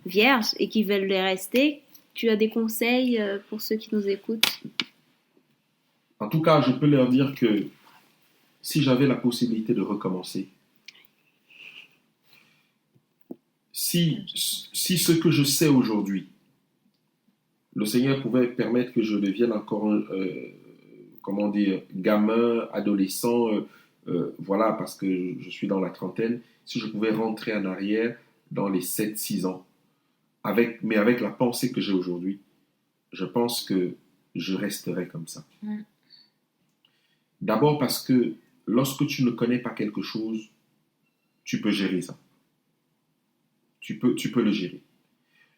vierges et qui veulent les rester, tu as des conseils pour ceux qui nous écoutent? En tout cas, je peux leur dire que si j'avais la possibilité de recommencer, si ce que je sais aujourd'hui, le Seigneur pouvait permettre que je devienne encore gamin, adolescent, voilà, parce que je suis dans la trentaine, si je pouvais rentrer en arrière dans les 7-6 ans, mais avec la pensée que j'ai aujourd'hui, je pense que je resterai comme ça. D'abord parce que lorsque tu ne connais pas quelque chose, tu peux gérer ça. Tu peux le gérer.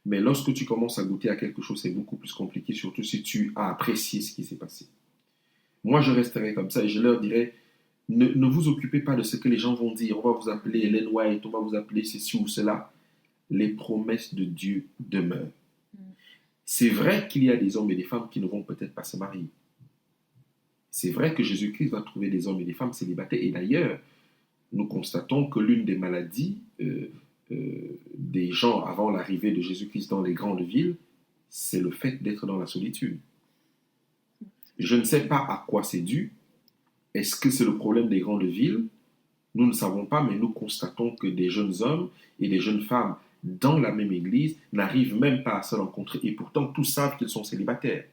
Mais lorsque tu commences à goûter à quelque chose, c'est beaucoup plus compliqué, surtout si tu as apprécié ce qui s'est passé. Moi, je resterai comme ça et je leur dirais, ne vous occupez pas de ce que les gens vont dire. On va vous appeler Ellen White, on va vous appeler ceci ou cela. Les promesses de Dieu demeurent. C'est vrai qu'il y a des hommes et des femmes qui ne vont peut-être pas se marier. C'est vrai que Jésus-Christ va trouver des hommes et des femmes célibataires. Et d'ailleurs, nous constatons que l'une des maladies des gens avant l'arrivée de Jésus-Christ dans les grandes villes, c'est le fait d'être dans la solitude. Je ne sais pas à quoi c'est dû. Est-ce que c'est le problème des grandes villes? Nous ne savons pas, mais nous constatons que des jeunes hommes et des jeunes femmes dans la même église n'arrivent même pas à se rencontrer et pourtant tous savent qu'ils sont célibataires.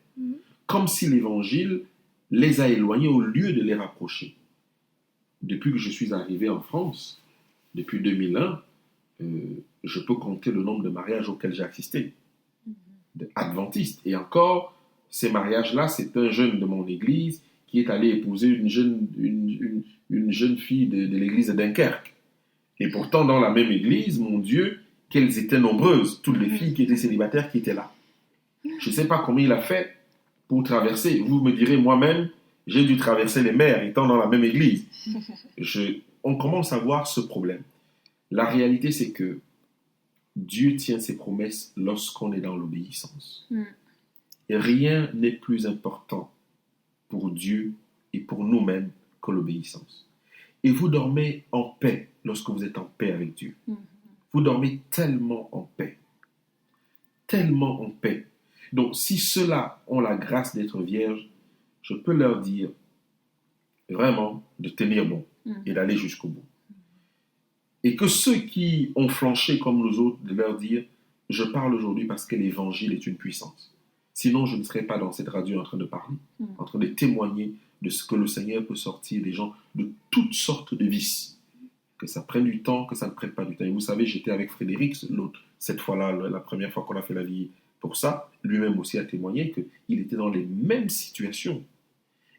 Comme si l'évangile les a éloignés au lieu de les rapprocher. depuis que je suis arrivé en France, depuis 2001, je peux compter le nombre de mariages auxquels j'ai assisté, adventistes. Et encore, ces mariages-là, c'est un jeune de mon église qui est allé épouser une jeune fille de l'église de Dunkerque. Et pourtant, dans la même église, mon Dieu, qu'elles étaient nombreuses, toutes les filles qui étaient célibataires qui étaient là. Je ne sais pas comment il a fait pour traverser. Vous me direz, moi-même, j'ai dû traverser les mers étant dans la même église. On commence à voir ce problème. La réalité, c'est que Dieu tient ses promesses lorsqu'on est dans l'obéissance. Et rien n'est plus important pour Dieu et pour nous-mêmes que l'obéissance. Et vous dormez en paix lorsque vous êtes en paix avec Dieu. Vous dormez tellement en paix. Tellement en paix. Donc, si ceux-là ont la grâce d'être vierges, je peux leur dire vraiment de tenir bon et d'aller jusqu'au bout. Et que ceux qui ont flanché comme nous autres, de leur dire, je parle aujourd'hui parce que l'évangile est une puissance. Sinon, je ne serais pas dans cette radio en train de parler, en train de témoigner de ce que le Seigneur peut sortir des gens de toutes sortes de vices. Que ça prenne du temps, que ça ne prenne pas du temps. Et vous savez, j'étais avec Frédéric, cette fois-là, la première fois qu'on a fait la vie pour ça, lui-même aussi a témoigné qu'il était dans les mêmes situations.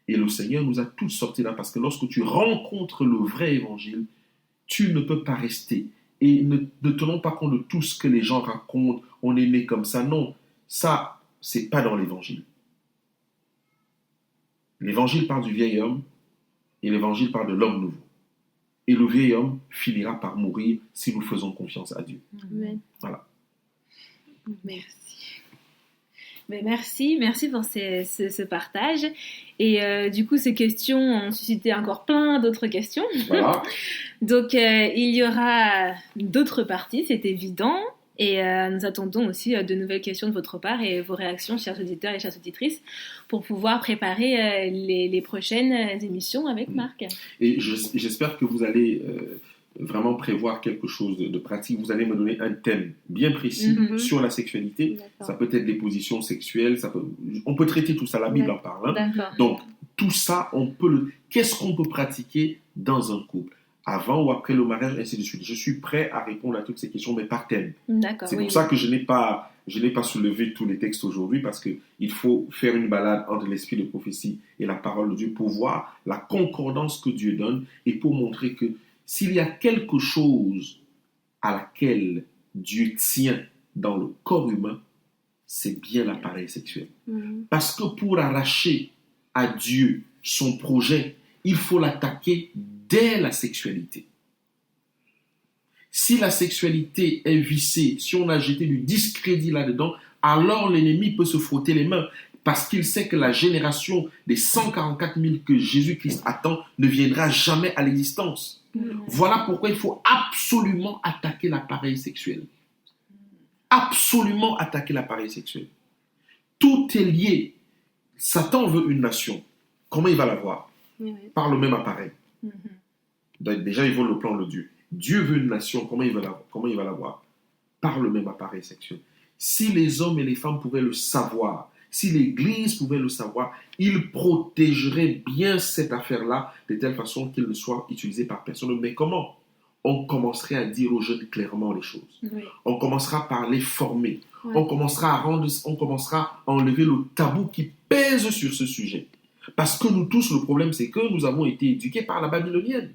Et le Seigneur nous a tous sortis là, parce que lorsque tu rencontres le vrai évangile, tu ne peux pas rester. Et ne tenons pas compte de tout ce que les gens racontent, on est né comme ça. Non, ça, c'est pas dans l'évangile. L'évangile parle du vieil homme et l'évangile parle de l'homme nouveau. Et le vieil homme finira par mourir si nous faisons confiance à Dieu. Amen. Voilà. Merci. Ben merci pour ce partage. Et du coup, ces questions ont suscité encore plein d'autres questions. Voilà. Donc, il y aura d'autres parties, c'est évident. Et nous attendons aussi de nouvelles questions de votre part et vos réactions, chers auditeurs et chères auditrices, pour pouvoir préparer les prochaines émissions avec Marc. Et j'espère que vous allez vraiment prévoir quelque chose de pratique. Vous allez me donner un thème bien précis sur la sexualité. D'accord. Ça peut être les positions sexuelles. On peut traiter tout ça, la Bible en parle. Hein. D'accord. Donc, tout ça, qu'est-ce qu'on peut pratiquer dans un couple avant ou après le mariage, ainsi de suite. Je suis prêt à répondre à toutes ces questions, mais par thème. D'accord. C'est pour ça que je n'ai pas soulevé tous les textes aujourd'hui, parce qu'il faut faire une balade entre l'esprit de prophétie et la parole de Dieu pour voir la concordance que Dieu donne et pour montrer que s'il y a quelque chose à laquelle Dieu tient dans le corps humain, c'est bien l'appareil sexuel. Parce que pour arracher à Dieu son projet, il faut l'attaquer dès la sexualité. Si la sexualité est viciée, si on a jeté du discrédit là-dedans, alors l'ennemi peut se frotter les mains parce qu'il sait que la génération des 144 000 que Jésus-Christ attend ne viendra jamais à l'existence. Voilà pourquoi il faut absolument attaquer l'appareil sexuel. Absolument attaquer l'appareil sexuel. Tout est lié. Satan veut une nation. Comment il va l'avoir? Par le même appareil. Déjà, il vaut le plan de Dieu. Dieu veut une nation, comment il va l'avoir? Par le même appareil sexuel. Si les hommes et les femmes pouvaient le savoir, si l'Église pouvait le savoir, ils protégeraient bien cette affaire-là de telle façon qu'il ne soit utilisé par personne. Mais comment? On commencerait à dire aux jeunes clairement les choses. On commencera par les former. On commencera à enlever le tabou qui pèse sur ce sujet. Parce que nous tous, le problème, c'est que nous avons été éduqués par la babylonienne.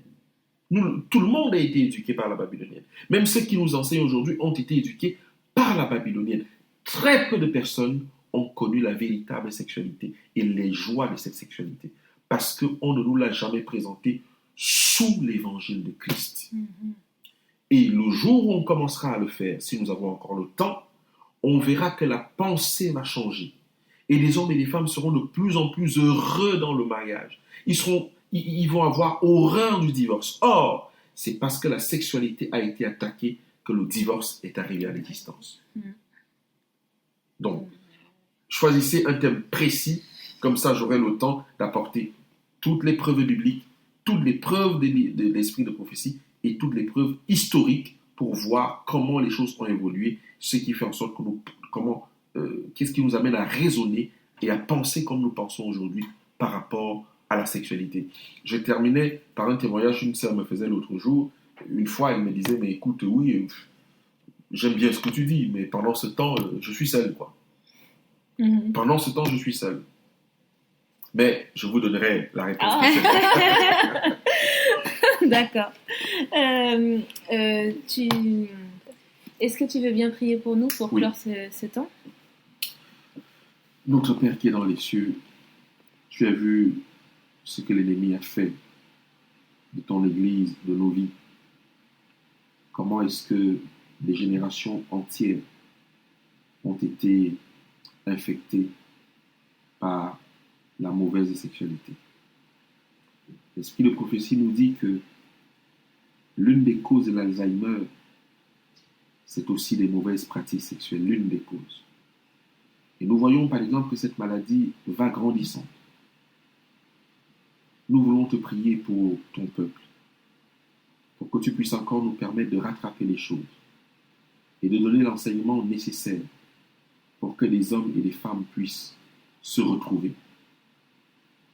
Tout le monde a été éduqué par la babylonienne. Même ceux qui nous enseignent aujourd'hui ont été éduqués par la babylonienne. Très peu de personnes ont connu la véritable sexualité et les joies de cette sexualité. Parce qu'on ne nous l'a jamais présenté sous l'évangile de Christ. Et le jour où on commencera à le faire, si nous avons encore le temps, on verra que la pensée va changer. Et les hommes et les femmes seront de plus en plus heureux dans le mariage. Ils vont avoir horreur du divorce. Or, c'est parce que la sexualité a été attaquée que le divorce est arrivé à l'existence. Donc, choisissez un thème précis, comme ça j'aurai le temps d'apporter toutes les preuves bibliques, toutes les preuves de l'esprit de prophétie et toutes les preuves historiques pour voir comment les choses ont évolué, ce qui fait en sorte que qu'est-ce qui nous amène à raisonner et à penser comme nous pensons aujourd'hui par rapport à la sexualité. Je terminais par un témoignage qu'une sœur me faisait l'autre jour. Une fois, elle me disait, mais écoute, oui, j'aime bien ce que tu dis, mais pendant ce temps, je suis seule, quoi. Pendant ce temps, je suis seule. Mais je vous donnerai la réponse. D'accord. Est-ce que tu veux bien prier pour nous pour clore ce temps? Notre Père qui est dans les cieux, tu as vu ce que l'ennemi a fait de ton Église, de nos vies. Comment est-ce que des générations entières ont été infectées par la mauvaise sexualité. L'esprit de prophétie nous dit que l'une des causes de l'Alzheimer, c'est aussi des mauvaises pratiques sexuelles, l'une des causes. Et nous voyons par exemple que cette maladie va grandissant. Nous voulons te prier pour ton peuple, pour que tu puisses encore nous permettre de rattraper les choses et de donner l'enseignement nécessaire pour que les hommes et les femmes puissent se retrouver.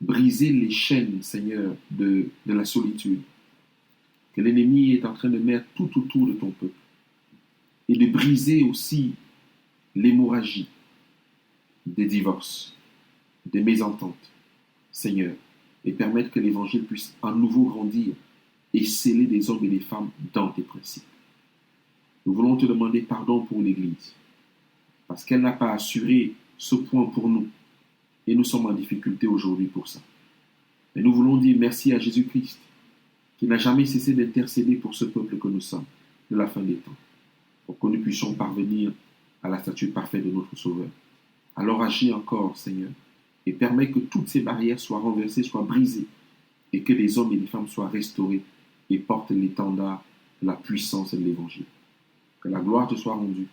Briser les chaînes, Seigneur, de la solitude que l'ennemi est en train de mettre tout autour de ton peuple et de briser aussi l'hémorragie des divorces, des mésententes, Seigneur, et permettre que l'Évangile puisse à nouveau grandir et sceller des hommes et des femmes dans tes principes. Nous voulons te demander pardon pour l'Église, parce qu'elle n'a pas assuré ce point pour nous, et nous sommes en difficulté aujourd'hui pour ça. Mais nous voulons dire merci à Jésus-Christ, qui n'a jamais cessé d'intercéder pour ce peuple que nous sommes, de la fin des temps, pour que nous puissions parvenir à la statue parfaite de notre Sauveur. Alors agis encore, Seigneur, et permets que toutes ces barrières soient renversées, soient brisées, et que les hommes et les femmes soient restaurés et portent l'étendard de la puissance de l'Évangile. Que la gloire te soit rendue,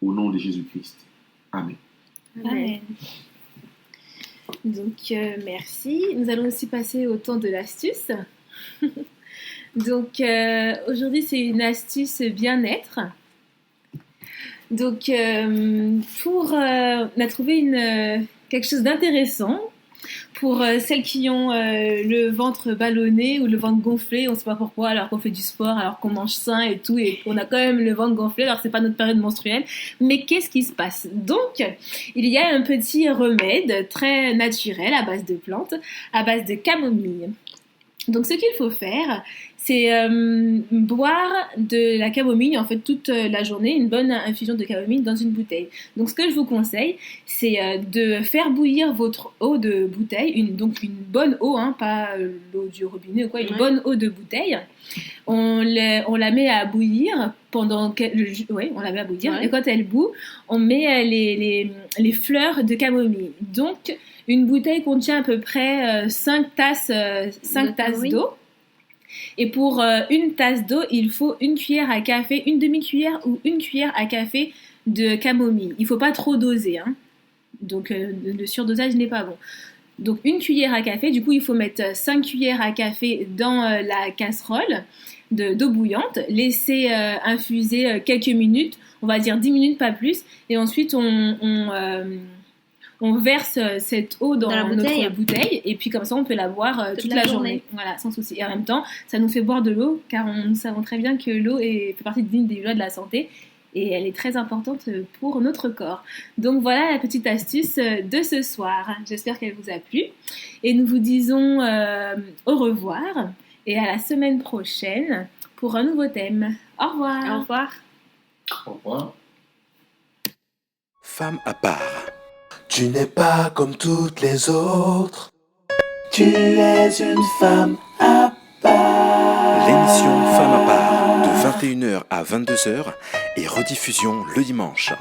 au nom de Jésus-Christ. Amen. Amen. Donc, merci. Nous allons aussi passer au temps de l'astuce. Donc, aujourd'hui, c'est une astuce bien-être. Donc, on a trouvé quelque chose d'intéressant pour celles qui ont le ventre ballonné ou le ventre gonflé, on ne sait pas pourquoi, alors qu'on fait du sport, alors qu'on mange sain et tout, et qu'on a quand même le ventre gonflé, alors c'est pas notre période menstruelle. Mais qu'est-ce qui se passe? Donc, il y a un petit remède très naturel à base de plantes, à base de camomille. Donc, ce qu'il faut faire, c'est boire de la camomille, en fait, toute la journée, une bonne infusion de camomille dans une bouteille. Donc, ce que je vous conseille, c'est de faire bouillir votre eau de bouteille, donc une bonne eau, hein, pas l'eau du robinet ou quoi, une bonne eau de bouteille. On la met à bouillir on la met à bouillir, et quand elle bout, on met les fleurs de camomille. Donc, une bouteille contient à peu près 5 tasses d'eau. Et pour une tasse d'eau, il faut une cuillère à café, une demi-cuillère ou une cuillère à café de camomille. Il ne faut pas trop doser, hein. Donc le surdosage n'est pas bon. Donc une cuillère à café, du coup il faut mettre 5 cuillères à café dans la casserole d'eau bouillante, laisser infuser quelques minutes, on va dire 10 minutes, pas plus, et ensuite on verse cette eau dans notre bouteille, et puis comme ça on peut la boire toute la journée. Voilà, sans souci. Et en même temps, ça nous fait boire de l'eau, car nous savons très bien que l'eau fait partie des lois de la santé, et elle est très importante pour notre corps. Donc voilà la petite astuce de ce soir. J'espère qu'elle vous a plu, et nous vous disons au revoir, et à la semaine prochaine pour un nouveau thème. Au revoir. Au revoir. Au revoir. Femme à part. Tu n'es pas comme toutes les autres. Tu es une femme à part. L'émission Femme à part de 21h à 22h et rediffusion le dimanche.